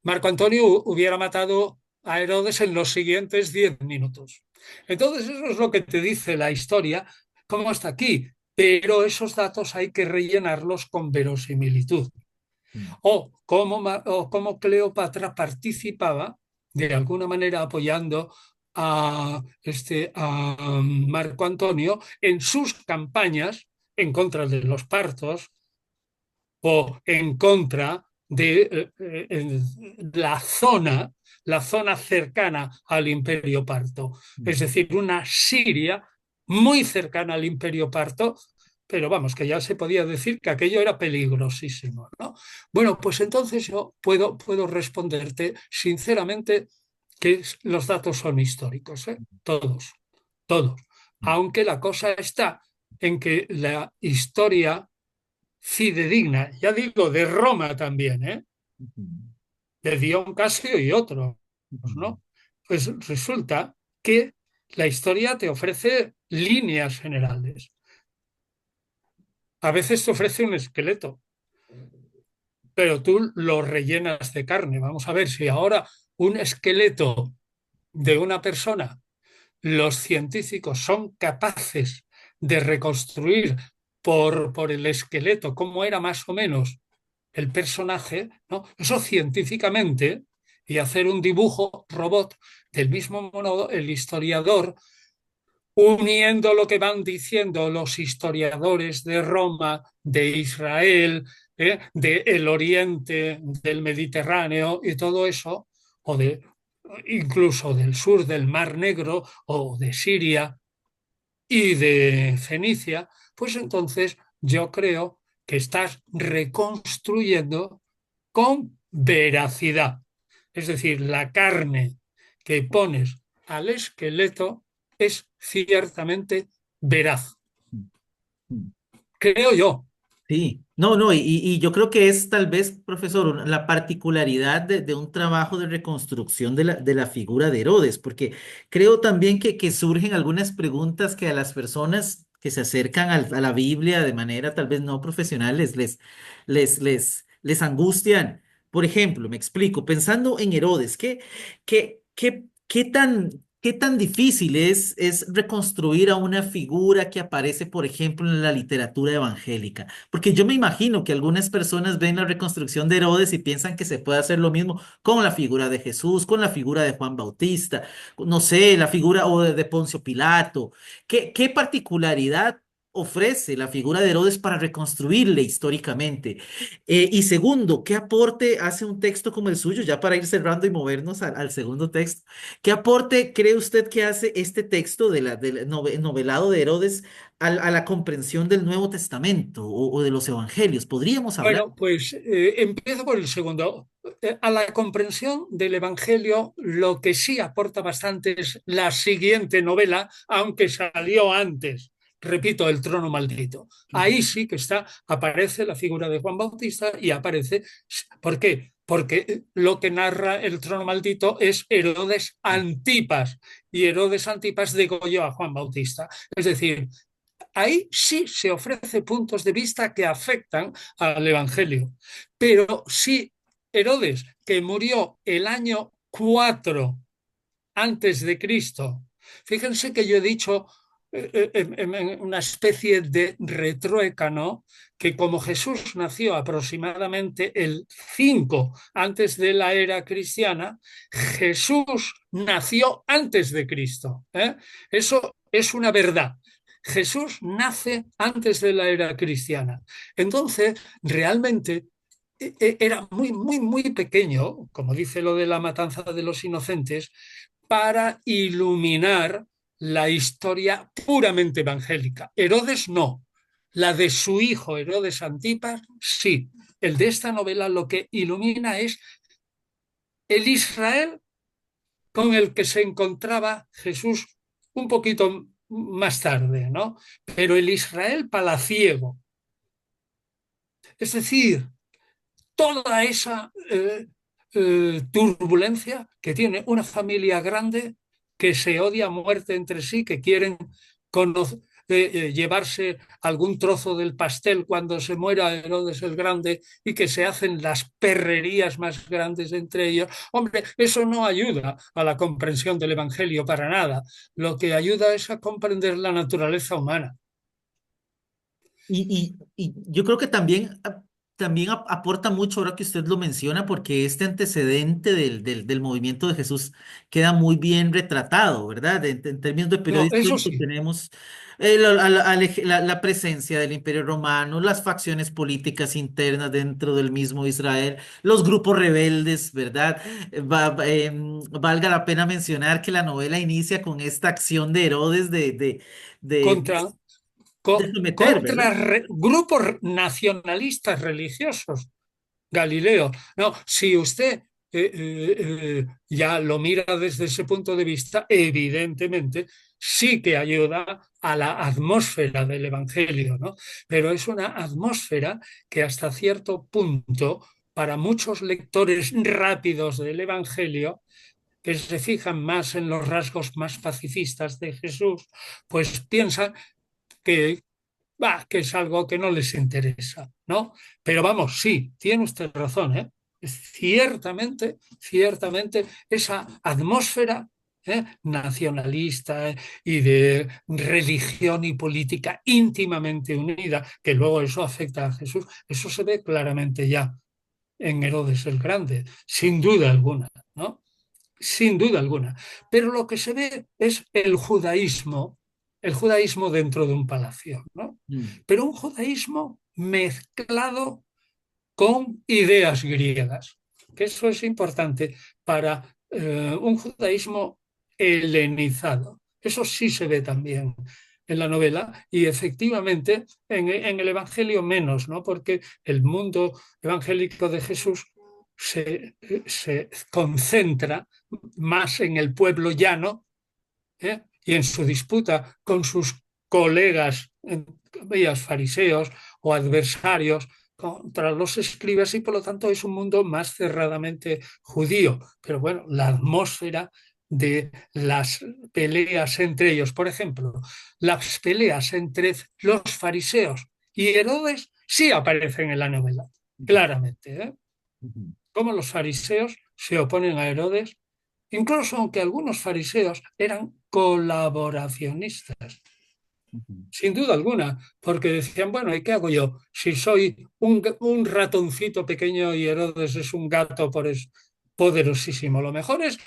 Marco Antonio hubiera matado a Herodes en los siguientes 10 minutos. Entonces, eso es lo que te dice la historia, como hasta aquí. Pero esos datos hay que rellenarlos con verosimilitud. Mm, O cómo Cleopatra participaba de alguna manera apoyando a Marco Antonio en sus campañas en contra de los partos o en contra de la zona cercana al Imperio Parto, es mm, decir, una Siria muy cercana al Imperio Parto, pero vamos, que ya se podía decir que aquello era peligrosísimo, ¿no? Bueno, pues entonces yo puedo responderte sinceramente que los datos son históricos, ¿eh? Todos, todos. mm, Aunque la cosa está en que la historia fidedigna, ya digo, de Roma también, ¿eh? mm, De Dion Casio y otros, mm, ¿no? Pues resulta que la historia te ofrece líneas generales. A veces te ofrece un esqueleto, pero tú lo rellenas de carne. Vamos a ver si ahora un esqueleto de una persona, los científicos son capaces de reconstruir por el esqueleto cómo era más o menos el personaje, ¿no? Eso científicamente, y hacer un dibujo robot del mismo modo, el historiador, uniendo lo que van diciendo los historiadores de Roma, de Israel, del Oriente, del Mediterráneo y todo eso, o de incluso del sur del Mar Negro o de Siria y de Fenicia, pues entonces yo creo que estás reconstruyendo con veracidad. Es decir, la carne que pones al esqueleto es ciertamente veraz, mm, mm. creo yo. Sí, no, no, y yo creo que es tal vez, profesor, la particularidad de un trabajo de reconstrucción de la figura de Herodes, porque creo también que surgen algunas preguntas que a las personas que se acercan a la Biblia de manera tal vez no profesional les angustian. Por ejemplo, me explico, pensando en Herodes, ¿qué tan difícil es reconstruir a una figura que aparece, por ejemplo, en la literatura evangélica? Porque yo me imagino que algunas personas ven la reconstrucción de Herodes y piensan que se puede hacer lo mismo con la figura de Jesús, con la figura de Juan Bautista, no sé, la figura o de Poncio Pilato. ¿Qué particularidad ofrece la figura de Herodes para reconstruirle históricamente? Y segundo, ¿qué aporte hace un texto como el suyo, ya para ir cerrando y movernos al segundo texto? ¿Qué aporte cree usted que hace este texto del novelado de Herodes a la comprensión del Nuevo Testamento o de los Evangelios? ¿Podríamos hablar? Bueno, pues empiezo por el segundo. A la comprensión del Evangelio, lo que sí aporta bastante es la siguiente novela, aunque salió antes. Repito, El trono maldito. Ujú, Ahí sí que está, aparece la figura de Juan Bautista y aparece. ¿Por qué? Porque lo que narra el trono maldito es Herodes Antipas y Herodes Antipas degolló a Juan Bautista. Es decir, ahí sí se ofrece puntos de vista que afectan al Evangelio. Pero si Herodes, que murió el año 4 antes de Cristo, fíjense que yo he dicho en una especie de retruécano que como Jesús nació aproximadamente el 5 antes de la era cristiana, Jesús nació antes de Cristo. ¿Eh? Eso es una verdad. Jesús nace antes de la era cristiana. Entonces, realmente era muy, muy, muy pequeño, como dice lo de la matanza de los inocentes, para iluminar la historia puramente evangélica. Herodes no. La de su hijo Herodes Antipas, sí. El de esta novela lo que ilumina es el Israel con el que se encontraba Jesús un poquito más tarde, ¿no? Pero el Israel palaciego, es decir, toda esa turbulencia que tiene una familia grande que se odia a muerte entre sí, que quieren conocer. llevarse algún trozo del pastel cuando se muera Herodes el Grande y que se hacen las perrerías más grandes entre ellos. Hombre, eso no ayuda a la comprensión del Evangelio para nada. Lo que ayuda es a comprender la naturaleza humana. Y yo creo que también, también aporta mucho ahora que usted lo menciona, porque este antecedente del movimiento de Jesús queda muy bien retratado, ¿verdad? En términos de No, periodo eso histórico sí, tenemos la presencia del Imperio Romano, las facciones políticas internas dentro del mismo Israel, los grupos rebeldes, ¿verdad? Valga la pena mencionar que la novela inicia con esta acción de Herodes de, contra, de someter, contra ¿verdad? grupos nacionalistas religiosos. Galileo. No, si usted ya lo mira desde ese punto de vista, evidentemente sí que ayuda a la atmósfera del Evangelio, ¿no? Pero es una atmósfera que hasta cierto punto, para muchos lectores rápidos del Evangelio, que se fijan más en los rasgos más pacifistas de Jesús, pues piensan que que es algo que no les interesa, ¿no? Pero vamos, sí, tiene usted razón, ¿eh? Ciertamente, ciertamente, esa atmósfera nacionalista y de religión y política íntimamente unida, que luego eso afecta a Jesús, eso se ve claramente ya en Herodes el Grande, sin duda alguna, ¿no? Sin duda alguna. Pero lo que se ve es el judaísmo dentro de un palacio, ¿no? Mm, Pero un judaísmo mezclado con ideas griegas, que eso es importante para un judaísmo helenizado. Eso sí se ve también en la novela y efectivamente en el Evangelio menos, ¿no? Porque el mundo evangélico de Jesús se concentra más en el pueblo llano y en su disputa con sus colegas, fariseos o adversarios contra los escribas y por lo tanto es un mundo más cerradamente judío. Pero bueno, la atmósfera de las peleas entre ellos, por ejemplo, las peleas entre los fariseos y Herodes sí aparecen en la novela, ujú, claramente, ¿eh? ujú, Cómo los fariseos se oponen a Herodes, incluso aunque algunos fariseos eran colaboracionistas, ujú, sin duda alguna, porque decían, bueno, ¿y qué hago yo? Si soy un ratoncito pequeño y Herodes es un gato poderosísimo, lo mejor es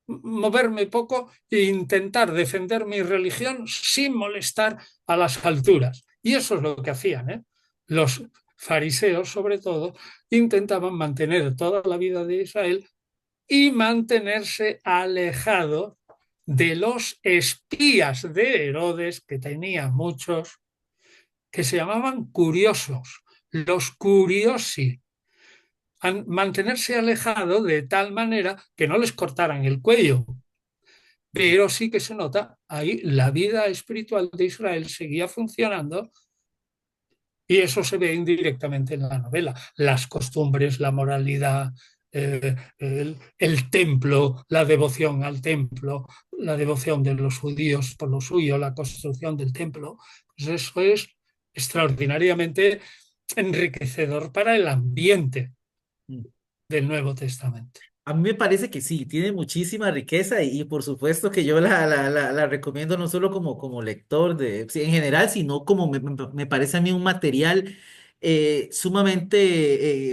moverme poco e intentar defender mi religión sin molestar a las alturas. Y eso es lo que hacían, ¿eh? Los fariseos, sobre todo, intentaban mantener toda la vida de Israel y mantenerse alejado de los espías de Herodes, que tenía muchos, que se llamaban curiosos, los curiosi, mantenerse alejado de tal manera que no les cortaran el cuello. Pero sí que se nota ahí la vida espiritual de Israel seguía funcionando y eso se ve indirectamente en la novela. Las costumbres, la moralidad, el templo, la devoción al templo, la devoción de los judíos por lo suyo, la construcción del templo. Pues eso es extraordinariamente enriquecedor para el ambiente mm. del Nuevo Testamento. A mí me parece que sí, tiene muchísima riqueza y por supuesto que yo la recomiendo no solo como lector sí, en general, sino como me parece a mí un material sumamente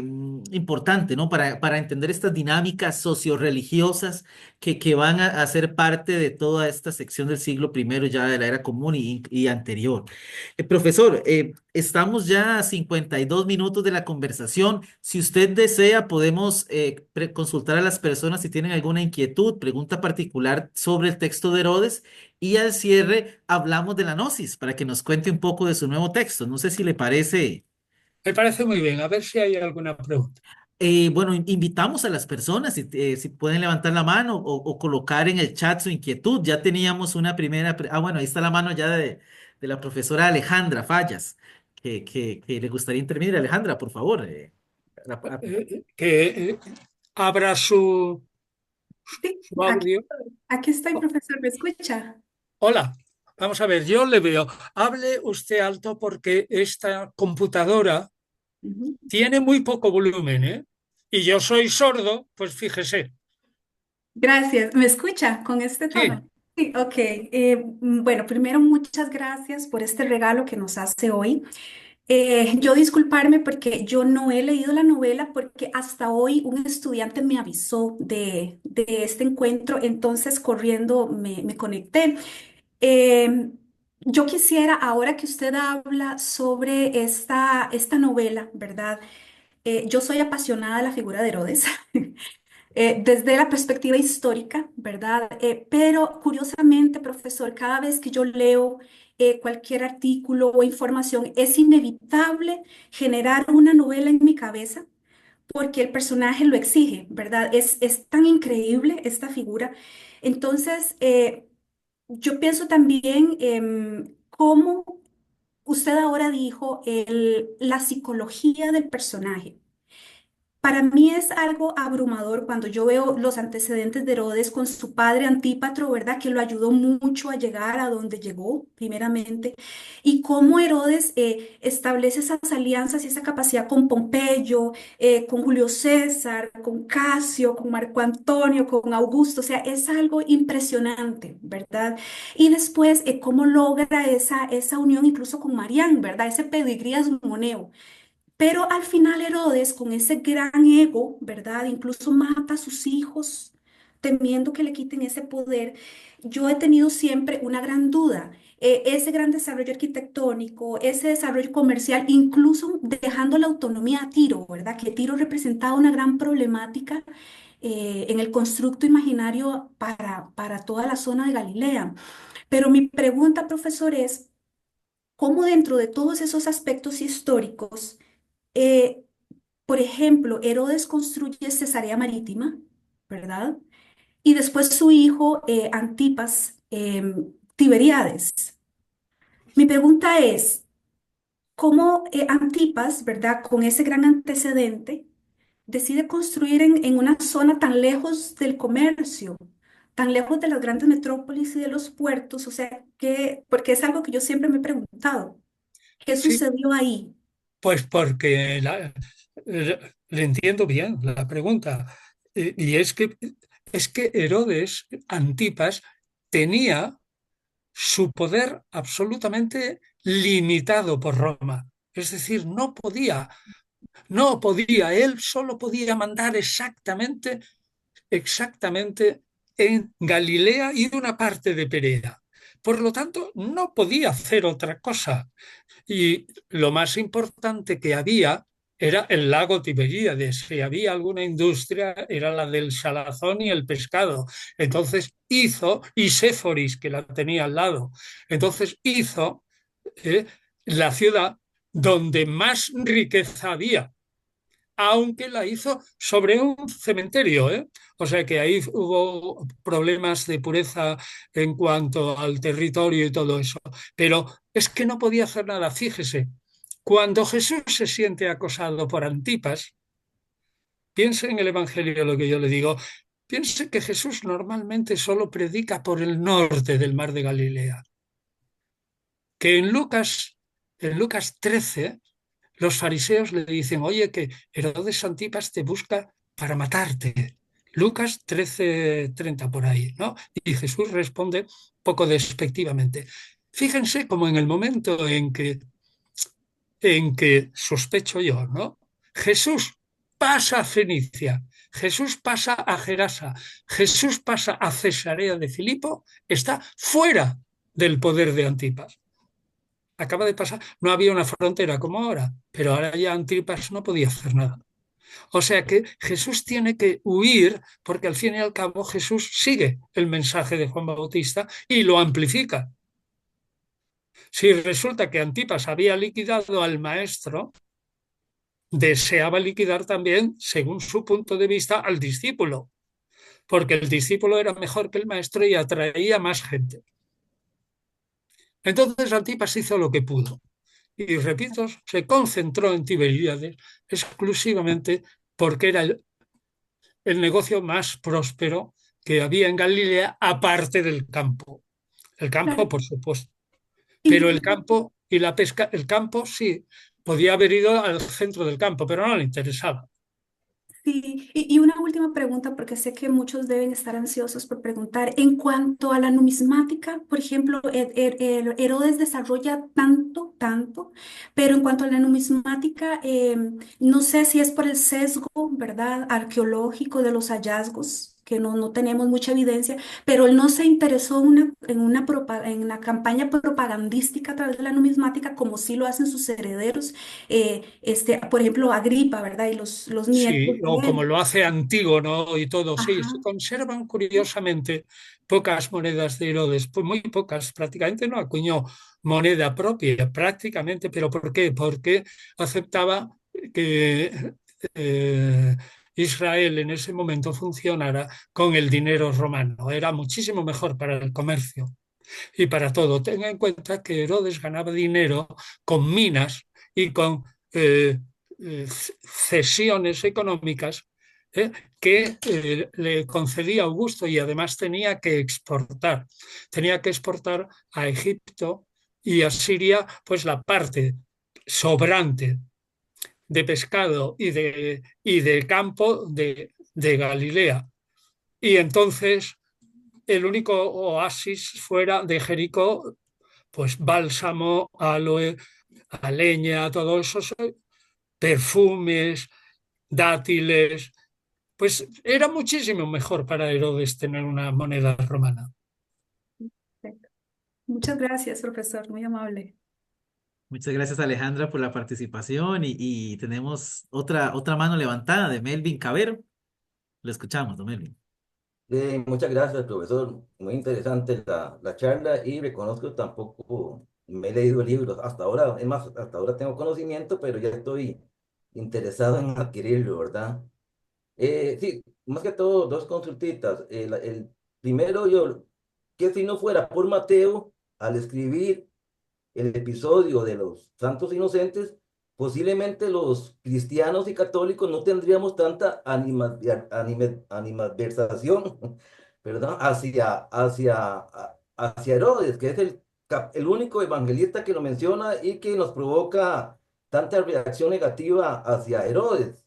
importante, ¿no? Para entender estas dinámicas socioreligiosas que van a ser parte de toda esta sección del siglo primero ya de la era común y anterior. Profesor, estamos ya a 52 minutos de la conversación. Si usted desea, podemos consultar a las personas si tienen alguna inquietud, pregunta particular sobre el texto de Herodes. Y al cierre hablamos de la Gnosis para que nos cuente un poco de su nuevo texto. No sé si le parece. Me parece muy bien. A ver si hay alguna pregunta. Bueno, invitamos a las personas si pueden levantar la mano o colocar en el chat su inquietud. Ya teníamos una primera. Bueno, ahí está la mano ya de la profesora Alejandra Fallas, que le gustaría intervenir. Alejandra, por favor. Que abra Sí, su aquí audio. estoy. Aquí estoy, profesor. ¿Me escucha? Hola. Vamos a ver, yo le veo. Hable usted alto porque esta computadora Ujú. tiene muy poco volumen, ¿eh? Y yo soy sordo, pues fíjese. Gracias. ¿Me escucha con este Sí, tono? Sí, ok. Bueno, primero muchas gracias por este regalo que nos hace hoy. Yo disculparme porque yo no he leído la novela porque hasta hoy un estudiante me avisó de este encuentro, entonces corriendo me conecté. Eh, yo quisiera, ahora que usted habla sobre esta novela, ¿verdad? Yo soy apasionada de la figura de Herodes. Desde la perspectiva histórica, ¿verdad? Pero curiosamente, profesor, cada vez que yo leo cualquier artículo o información, es inevitable generar una novela en mi cabeza porque el personaje lo exige, ¿verdad? Es tan increíble esta figura. Entonces, yo pienso también cómo usted ahora dijo la psicología del personaje. Para mí es algo abrumador cuando yo veo los antecedentes de Herodes con su padre Antípatro, ¿verdad? Que lo ayudó mucho a llegar a donde llegó, primeramente, y cómo Herodes establece esas alianzas y esa capacidad con Pompeyo, con Julio César, con Casio, con Marco Antonio, con Augusto, o sea, es algo impresionante, ¿verdad? Y después, cómo logra esa unión incluso con Marián, ¿verdad? Ese pedigrí asmoneo. Pero al final Herodes, con ese gran ego, ¿verdad? Incluso mata a sus hijos, temiendo que le quiten ese poder. Yo he tenido siempre una gran duda. Ese gran desarrollo arquitectónico, ese desarrollo comercial, incluso dejando la autonomía a Tiro, ¿verdad? Que Tiro representaba una gran problemática en el constructo imaginario para toda la zona de Galilea. Pero mi pregunta, profesor, es, ¿cómo dentro de todos esos aspectos históricos, eh, por ejemplo, Herodes construye Cesarea Marítima, ¿verdad? Y después su hijo Antipas, Tiberíades? Mi pregunta es, ¿cómo Antipas, ¿verdad? Con ese gran antecedente, decide construir en una zona tan lejos del comercio, tan lejos de las grandes metrópolis y de los puertos? O sea, porque es algo que yo siempre me he preguntado. ¿Qué sí, sucedió ahí? pues porque le entiendo bien la pregunta. Y es que Herodes Antipas tenía su poder absolutamente limitado por Roma. Es decir, no podía, él solo podía mandar exactamente en Galilea y una parte de Perea. Por lo tanto, no podía hacer otra cosa. Y lo más importante que había era el lago Tiberíades. Si había alguna industria, era la del salazón y el pescado. Entonces y Séforis, que la tenía al lado. Entonces hizo eh, la ciudad donde más riqueza había, aunque la hizo sobre un cementerio, ¿eh? O sea que ahí hubo problemas de pureza en cuanto al territorio y todo eso. Pero es que no podía hacer nada. Fíjese, cuando Jesús se siente acosado por Antipas, piense en el Evangelio lo que yo le digo. Piense que Jesús normalmente solo predica por el norte del mar de Galilea, que en Lucas 13 los fariseos le dicen, oye, que Herodes Antipas te busca para matarte. Lucas 13:30 por ahí, ¿no? Y Jesús responde poco despectivamente. Fíjense como en el momento en que sospecho yo, ¿no? Jesús pasa a Fenicia, Jesús pasa a Gerasa, Jesús pasa a Cesarea de Filipo, está fuera del poder de Antipas. Acaba de pasar, no había una frontera como ahora, pero ahora ya Antipas no podía hacer nada. O sea que Jesús tiene que huir porque al fin y al cabo Jesús sigue el mensaje de Juan Bautista y lo amplifica. Si resulta que Antipas había liquidado al maestro, deseaba liquidar también, según su punto de vista, al discípulo, porque el discípulo era mejor que el maestro y atraía más gente. Entonces Antipas hizo lo que pudo. Y repito, se concentró en Tiberíades exclusivamente porque era el negocio más próspero que había en Galilea, aparte del campo. El Claro. campo, por supuesto. Pero el Y, campo y la pesca, el campo sí, podía haber ido al centro del campo, pero no le interesaba. sí, y una última pregunta, porque sé que muchos deben estar ansiosos por preguntar. En cuanto a la numismática, por ejemplo, Herodes desarrolla tanto, tanto, pero en cuanto a la numismática, no sé si es por el sesgo, ¿verdad?, arqueológico de los hallazgos, que no tenemos mucha evidencia, pero él no se interesó en una campaña propagandística a través de la numismática, como sí lo hacen sus herederos, por ejemplo, Agripa, ¿verdad? Y los nietos Sí, de o como él. lo hace Antígono y todo, sí, Ajá, se conservan curiosamente pocas monedas de Herodes, pues muy pocas, prácticamente no acuñó moneda propia, prácticamente, pero ¿por qué? Porque aceptaba que Israel en ese momento funcionara con el dinero romano, era muchísimo mejor para el comercio y para todo. Tenga en cuenta que Herodes ganaba dinero con minas y con eh, cesiones económicas le concedía Augusto y además tenía que exportar. Tenía que exportar a Egipto y a Siria pues la parte sobrante de pescado y de campo de Galilea. Y entonces el único oasis fuera de Jericó, pues bálsamo, aloe, a leña, todo eso, perfumes, dátiles, pues era muchísimo mejor para Herodes tener una moneda romana. perfecto. Muchas gracias, profesor, muy amable. Muchas gracias, Alejandra, por la participación y tenemos otra mano levantada de Melvin Cabero. Lo escuchamos, don Melvin. Muchas gracias, profesor. Muy interesante la charla y reconozco que tampoco me he leído libros hasta ahora. Es más, hasta ahora tengo conocimiento, pero ya estoy interesado en adquirirlo, ¿verdad? Sí, más que todo, dos consultitas. El primero, yo, que si no fuera por Mateo, al escribir el episodio de los santos inocentes, posiblemente los cristianos y católicos no tendríamos tanta animadversación, ¿verdad? Hacia Herodes, que es el único evangelista que lo menciona y que nos provoca tanta reacción negativa hacia Herodes.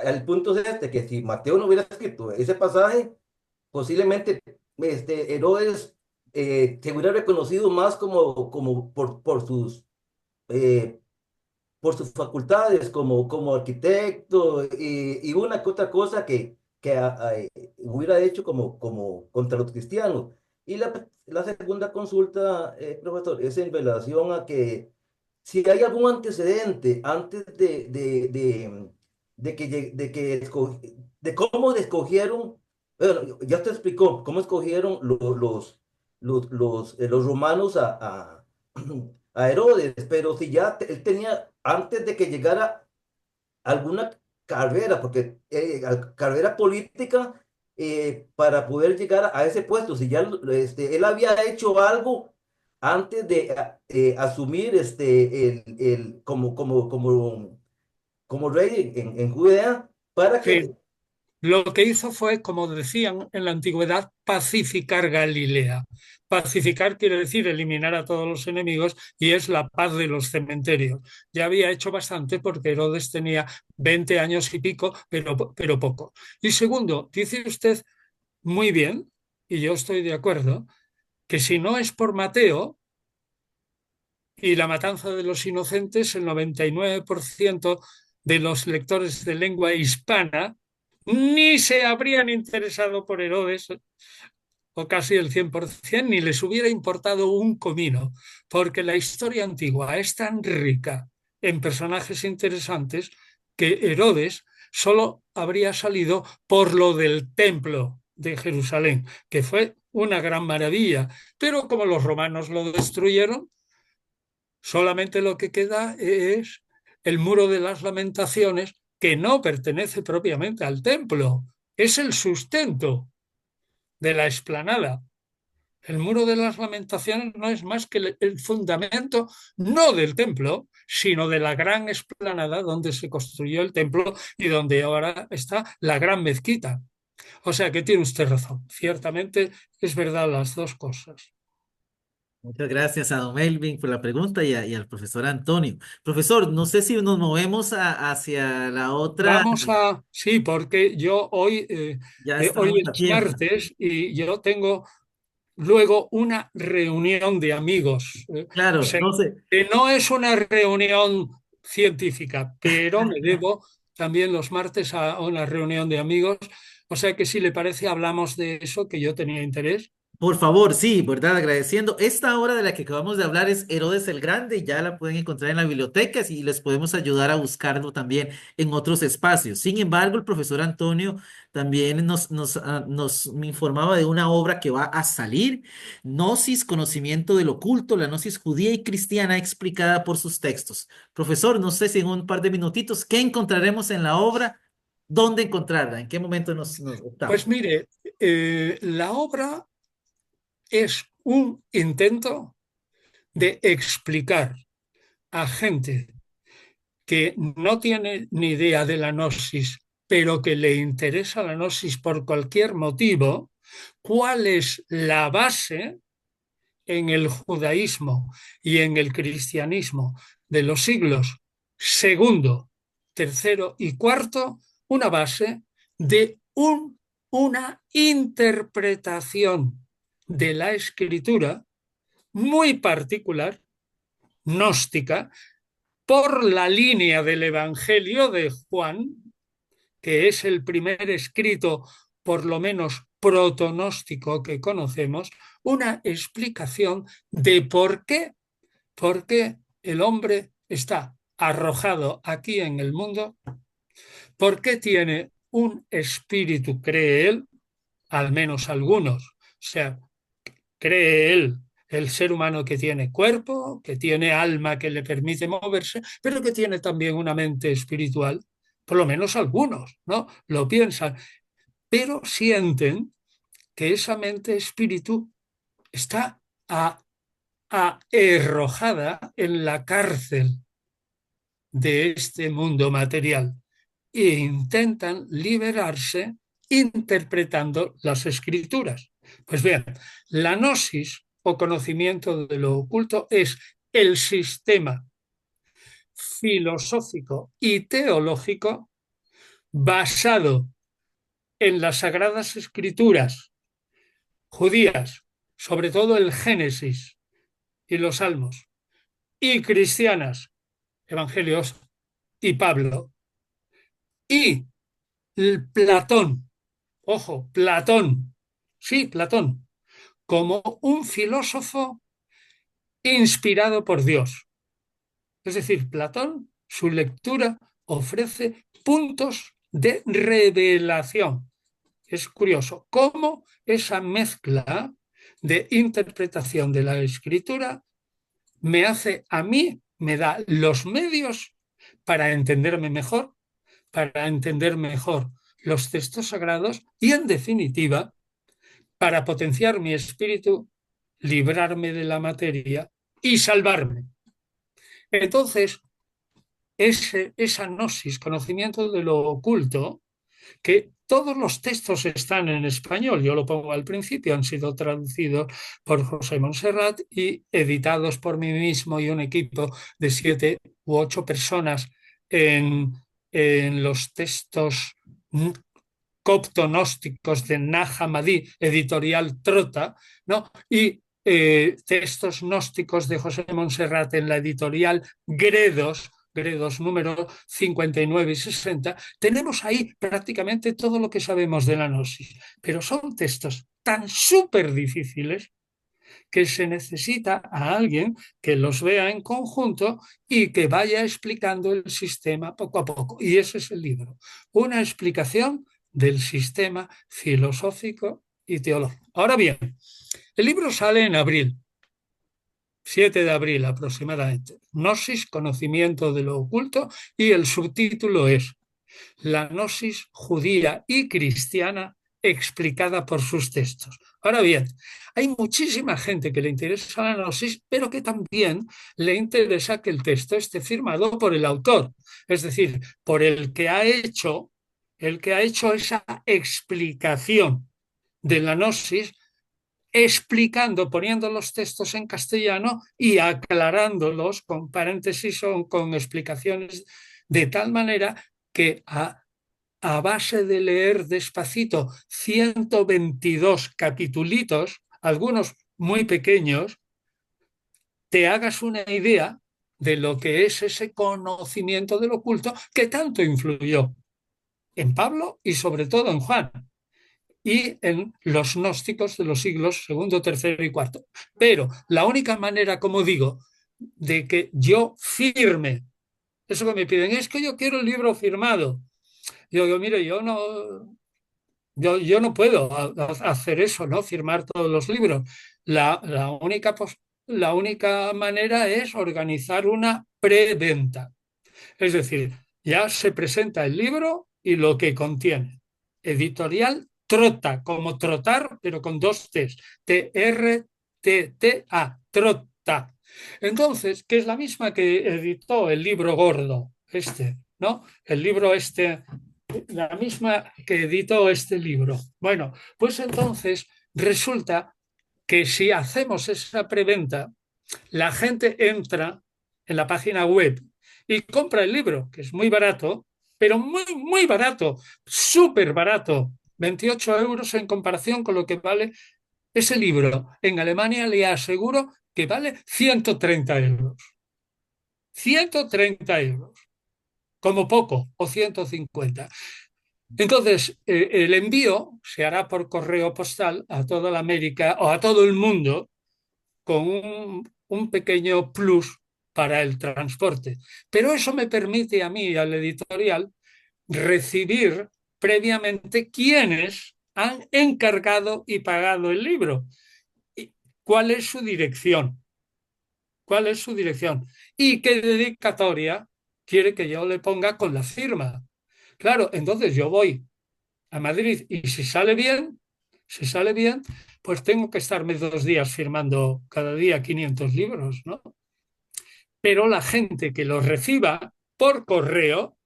El punto es que si Mateo no hubiera escrito ese pasaje, posiblemente Herodes se hubiera reconocido más como eh, por sus facultades como arquitecto y una que otra cosa que hubiera hecho como contra los cristianos. Y la segunda consulta, profesor, es en relación a que si hay algún antecedente antes de cómo escogieron, bueno, ya te explicó cómo escogieron los romanos a Herodes, pero si ya él tenía, antes de que llegara alguna carrera, porque carrera política, para poder llegar a ese puesto, si ya él había hecho algo antes de asumir como rey en Judea, para Sí, que lo que hizo fue, como decían en la antigüedad, pacificar Galilea. Pacificar quiere decir eliminar a todos los enemigos y es la paz de los cementerios. Ya había hecho bastante porque Herodes tenía 20 años y pico, pero poco. Y segundo, dice usted muy bien, y yo estoy de acuerdo, que si no es por Mateo y la matanza de los inocentes, el 99% de los lectores de lengua hispana ni se habrían interesado por Herodes, o casi el 100%, ni les hubiera importado un comino, porque la historia antigua es tan rica en personajes interesantes que Herodes solo habría salido por lo del templo de Jerusalén, que fue una gran maravilla, pero como los romanos lo destruyeron, solamente lo que queda es el muro de las lamentaciones, que no pertenece propiamente al templo, es el sustento de la explanada. El muro de las lamentaciones no es más que el fundamento no del templo, sino de la gran explanada donde se construyó el templo y donde ahora está la gran mezquita. O sea que tiene usted razón. Ciertamente es verdad las dos cosas. Muchas gracias a don Melvin por la pregunta y al profesor Antonio. Profesor, no sé si nos movemos hacia la otra, Sí, porque yo hoy, ya hoy estamos a es tiempo. martes y yo tengo luego una reunión de amigos. O Claro, sea, no sé. que no es una reunión científica, pero me debo también los martes a una reunión de amigos. O sea que si le parece, hablamos de eso que yo tenía interés. Por favor, sí, ¿verdad? Agradeciendo. Esta obra de la que acabamos de hablar es Herodes el Grande, ya la pueden encontrar en la biblioteca y les podemos ayudar a buscarlo también en otros espacios. Sin embargo, el profesor Antonio también nos informaba de una obra que va a salir, Gnosis, conocimiento del oculto, la gnosis judía y cristiana explicada por sus textos. Profesor, no sé si en un par de minutitos, ¿qué encontraremos en la obra? ¿Dónde encontrarla? ¿En qué momento nos Pues estamos? mire, la obra es un intento de explicar a gente que no tiene ni idea de la gnosis, pero que le interesa la gnosis por cualquier motivo, cuál es la base en el judaísmo y en el cristianismo de los siglos segundo, tercero y cuarto, una base de una interpretación de la escritura muy particular, gnóstica, por la línea del Evangelio de Juan, que es el primer escrito, por lo menos protonóstico que conocemos, una explicación de por qué el hombre está arrojado aquí en el mundo, por qué tiene un espíritu, cree él, al menos algunos. O sea, cree él el ser humano que tiene cuerpo, que tiene alma que le permite moverse, pero que tiene también una mente espiritual. Por lo menos algunos, ¿no? Lo piensan, pero sienten que esa mente espíritu está arrojada en la cárcel de este mundo material e intentan liberarse interpretando las escrituras. Pues bien, la gnosis o conocimiento de lo oculto es el sistema filosófico y teológico basado en las sagradas escrituras judías, sobre todo el Génesis y los Salmos, y cristianas, Evangelios y Pablo, y Platón, ojo, Platón, sí, Platón, como un filósofo inspirado por Dios. Es decir, Platón, su lectura ofrece puntos de revelación. Es curioso cómo esa mezcla de interpretación de la escritura me hace a mí, me da los medios para entenderme mejor, para entender mejor los textos sagrados y, en definitiva, para potenciar mi espíritu, librarme de la materia y salvarme. Entonces, esa gnosis, conocimiento de lo oculto, que todos los textos están en español, yo lo pongo al principio, han sido traducidos por José Montserrat y editados por mí mismo y un equipo de 7 u 8 personas en, en los textos coptonósticos de Nag Hammadi, editorial Trota, ¿no? Y textos gnósticos de José Montserrat en la editorial Gredos número 59 y 60, tenemos ahí prácticamente todo lo que sabemos de la gnosis, pero son textos tan súper difíciles que se necesita a alguien que los vea en conjunto y que vaya explicando el sistema poco a poco. Y ese es el libro, una explicación del sistema filosófico y teológico. Ahora bien, el libro sale en abril, 7 de abril aproximadamente. Gnosis, conocimiento de lo oculto, y el subtítulo es La gnosis judía y cristiana explicada por sus textos. Ahora bien, hay muchísima gente que le interesa la gnosis, pero que también le interesa que el texto esté firmado por el autor, es decir, por el que ha hecho esa explicación de la gnosis explicando, poniendo los textos en castellano y aclarándolos con paréntesis o con explicaciones, de tal manera que a base de leer despacito 122 capitulitos, algunos muy pequeños, te hagas una idea de lo que es ese conocimiento del oculto que tanto influyó en Pablo y sobre todo en Juan y en los gnósticos de los siglos segundo, tercero y cuarto. Pero la única manera, como digo, de que yo firme, eso que me piden, es que yo quiero el libro firmado. Yo digo, mire, yo no puedo hacer eso, ¿no? Firmar todos los libros. La única manera es organizar una preventa. Es decir, ya se presenta el libro y lo que contiene. Editorial Trota, como trotar, pero con dos T's. Trtta, Trota. Entonces, que es la misma que editó el libro gordo, ¿no? El libro la misma que editó este libro. Bueno, pues entonces resulta que si hacemos esa preventa, la gente entra en la página web y compra el libro, que es muy barato, pero muy, muy barato, súper barato, 28 euros en comparación con lo que vale ese libro. En Alemania le aseguro que vale 130 euros. 130 euros, como poco, o 150. Entonces, el envío se hará por correo postal a toda la América o a todo el mundo con un pequeño plus para el transporte. Pero eso me permite a mí, al editorial, recibir previamente quiénes han encargado y pagado el libro. ¿Cuál es su dirección? ¿Cuál es su dirección? ¿Y qué dedicatoria quiere que yo le ponga con la firma? Claro, entonces yo voy a Madrid y si sale bien, pues tengo que estarme 2 días firmando cada día 500 libros, ¿no? Pero la gente que los reciba por correo,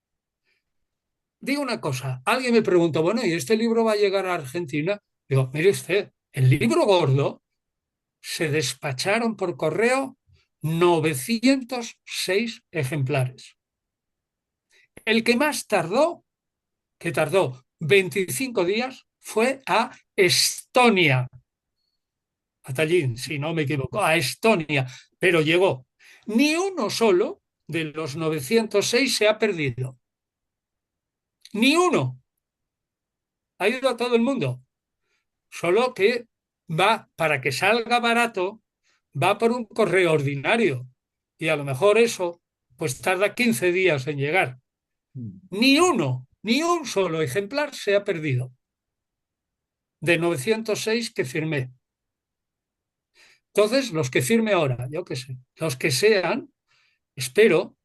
digo una cosa, alguien me pregunta, bueno, ¿y este libro va a llegar a Argentina? Digo, mire usted, el libro gordo se despacharon por correo 906 ejemplares. El que más tardó, que tardó 25 días, fue a Estonia, a Tallinn, si no me equivoco, a Estonia, pero llegó. Ni uno solo de los 906 se ha perdido. Ni uno. Ha ido a todo el mundo. Solo que va, para que salga barato, va por un correo ordinario. Y a lo mejor eso, pues tarda 15 días en llegar. Ni uno, ni un solo ejemplar se ha perdido de 906 que firmé. Entonces, los que firme ahora, yo qué sé, los que sean, espero,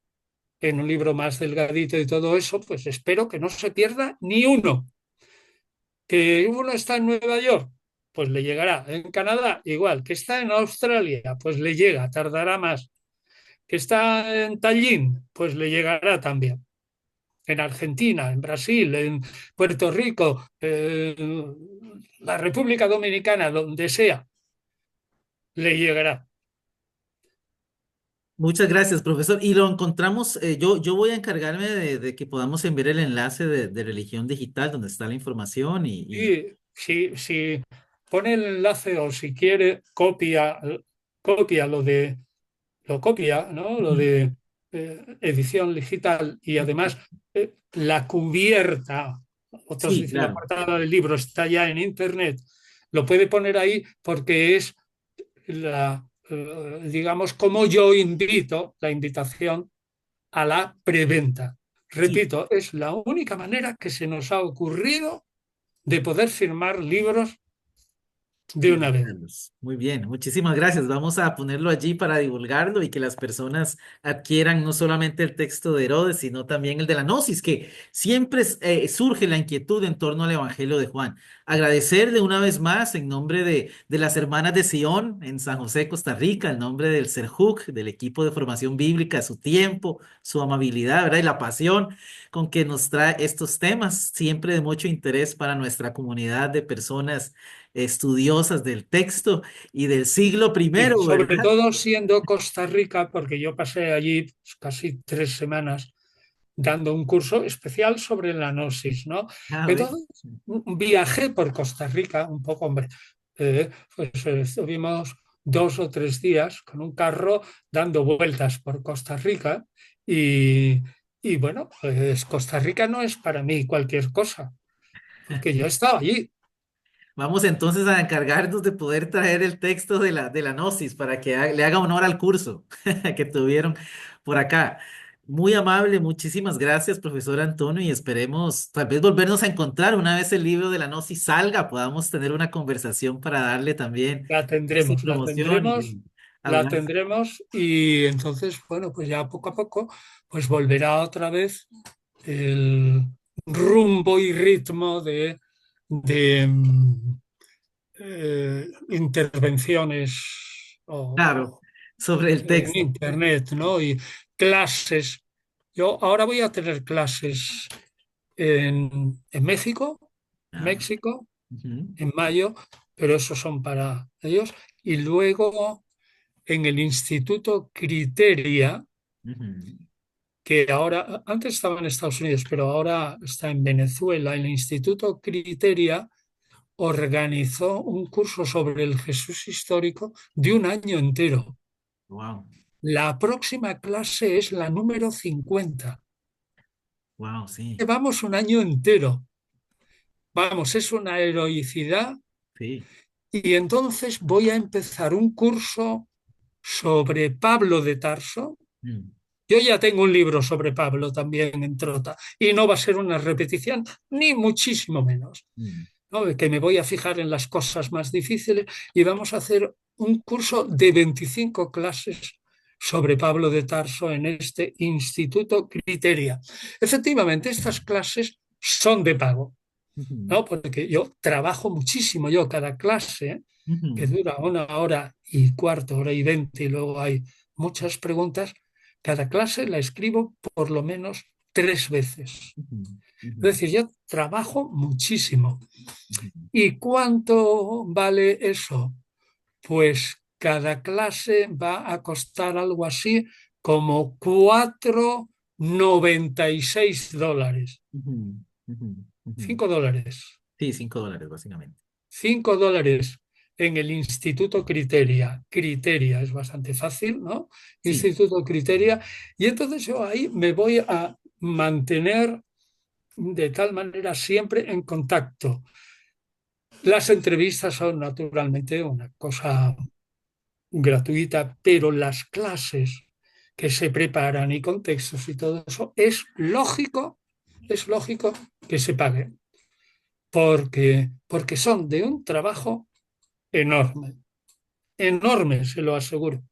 en un libro más delgadito y todo eso, pues espero que no se pierda ni uno. Que uno está en Nueva York, pues le llegará. En Canadá, igual. Que está en Australia, pues le llega, tardará más. Que está en Tallinn, pues le llegará también. En Argentina, en Brasil, en Puerto Rico, la República Dominicana, donde sea, le llegará. Muchas gracias, profesor. Y lo encontramos, yo voy a encargarme de que podamos enviar el enlace de Religión Digital, donde está la información Y si pone el enlace o si quiere, copia lo copia, ¿no? Lo Ujú. de edición digital y además la cubierta, otros Sí, dicen la claro. portada del libro está ya en internet, lo puede poner ahí porque es digamos, como yo invito la invitación a la preventa. Sí. Repito, es la única manera que se nos ha ocurrido de poder firmar libros de una vez. Carlos. Muy bien, muchísimas gracias. Vamos a ponerlo allí para divulgarlo y que las personas adquieran no solamente el texto de Herodes, sino también el de la Gnosis, que siempre surge la inquietud en torno al Evangelio de Juan. Agradecerle una vez más en nombre de las hermanas de Sion en San José, Costa Rica, en nombre del CERJUC, del equipo de formación bíblica, su tiempo, su amabilidad, ¿verdad? Y la pasión con que nos trae estos temas, siempre de mucho interés para nuestra comunidad de personas estudiosas del texto y del siglo Y primero, sobre ¿verdad? todo siendo Costa Rica, porque yo pasé allí pues, casi 3 semanas dando un curso especial sobre la gnosis, ¿no? A ver. Entonces, viajé por Costa Rica un poco, hombre, estuvimos 2 o 3 días con un carro dando vueltas por Costa Rica y, y bueno, pues Costa Rica no es para mí cualquier cosa, porque yo he estado allí. Vamos entonces a encargarnos de poder traer el texto de la Gnosis para que le haga honor al curso que tuvieron por acá. Muy amable, muchísimas gracias, profesor Antonio, y esperemos tal vez volvernos a encontrar una vez el libro de la Gnosis salga, podamos tener una conversación para darle también La esta tendremos, la promoción tendremos, y la hablar. tendremos y entonces, bueno, pues ya poco a poco, pues volverá otra vez el rumbo y ritmo de intervenciones Claro, sobre el en texto. Internet, ¿no? Y clases. Yo ahora voy a tener clases en Ah, México, ujú, en mayo, pero esos son para ellos. Y luego en el Instituto Criteria, ujú. que ahora, antes estaba en Estados Unidos, pero ahora está en Venezuela. El Instituto Criteria organizó un curso sobre el Jesús histórico de un año entero. Wow, La próxima clase es la número 50. wow, sí, Llevamos un año entero. Vamos, es una heroicidad. sí. Y entonces voy a empezar un curso sobre Pablo de Tarso. Mm, Yo ya tengo un libro sobre Pablo también en Trota y no va a ser una repetición, ni muchísimo menos, mm. ¿no? Que me voy a fijar en las cosas más difíciles y vamos a hacer un curso de 25 clases sobre Pablo de Tarso en este Instituto Criteria. Efectivamente, estas clases son de pago, Ujú, ¿no? Porque yo trabajo muchísimo, yo cada clase, que ujú, dura 1 hora y cuarto, 1 hora y 20, y luego hay muchas preguntas, cada clase la escribo por lo menos 3 veces. ujú, ujú, Es decir, yo trabajo muchísimo. ujú. ¿Y cuánto vale eso? Pues cada clase va a costar algo así como $4,96. Ujú, ujú, ujú. $5. Sí, $5, básicamente. $5 en el Instituto Criteria. Criteria es bastante fácil, ¿no? Sí. Instituto Criteria. Y entonces yo ahí me voy a mantener de tal manera siempre en contacto. Las entrevistas son naturalmente una cosa gratuita, pero las clases que se preparan y contextos y todo eso es lógico que se paguen, porque son de un trabajo enorme, enorme, se lo aseguro.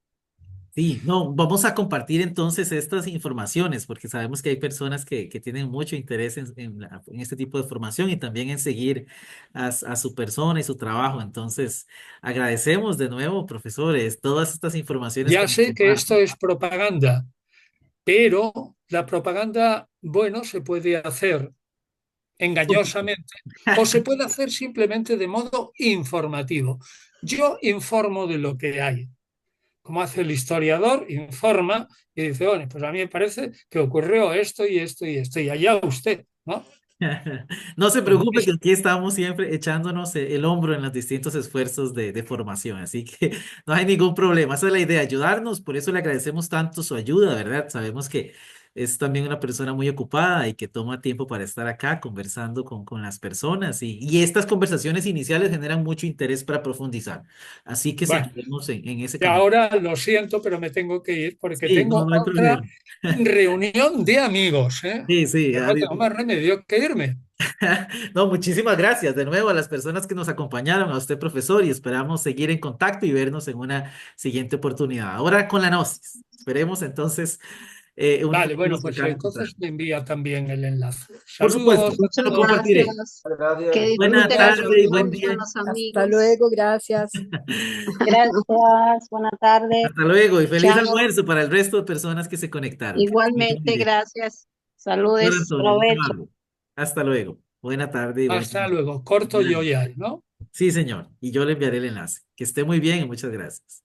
Sí, no, vamos a compartir entonces estas informaciones porque sabemos que hay personas que tienen mucho interés en este tipo de formación y también en seguir a su persona y su trabajo. Entonces, agradecemos de nuevo, profesores, todas estas informaciones que Ya nos sé que esto comparten. es propaganda, pero la propaganda, bueno, se puede hacer engañosamente o se puede hacer simplemente de modo informativo. Yo informo de lo que hay. Como hace el historiador, informa y dice, bueno, pues a mí me parece que ocurrió esto y esto y esto, y allá usted, ¿no? No se Lo preocupe que mismo. aquí estamos siempre echándonos el hombro en los distintos esfuerzos de formación, así que no hay ningún problema. Esa es la idea, ayudarnos, por eso le agradecemos tanto su ayuda, ¿verdad? Sabemos que es también una persona muy ocupada y que toma tiempo para estar acá conversando con las personas y estas conversaciones iniciales generan mucho interés para profundizar. Así que Bueno, seguiremos en ese y camino. ahora lo siento, pero me tengo que ir porque Sí, no, tengo no hay otra problema. reunión de amigos, ¿eh? Sí, sí, Que no tengo más remedio que irme. no, muchísimas gracias de nuevo a las personas que nos acompañaron, a usted, profesor, y esperamos seguir en contacto y vernos en una siguiente oportunidad. Ahora con la Gnosis. Esperemos entonces Vale, bueno, podernos pues tocar encontrar. entonces me envía también el enlace. Por supuesto, Saludos se a lo Muchas todos. compartiré. gracias. Que Gracias. Buena disfrute la tarde y Saludos. buen reunión día. con los Hasta amigos. luego, gracias. Gracias, buena tarde. Hasta luego y feliz Chao. almuerzo para el resto de personas que se conectaron. Que estén muy Igualmente, bien. gracias. Doctor Saludes, Antonio, muy provecho. amable. Hasta luego. Buena tarde y buen Hasta día. luego. Corto yo Bye. ya, ¿no? Sí, señor. Y yo le enviaré el enlace. Que esté muy bien y muchas gracias.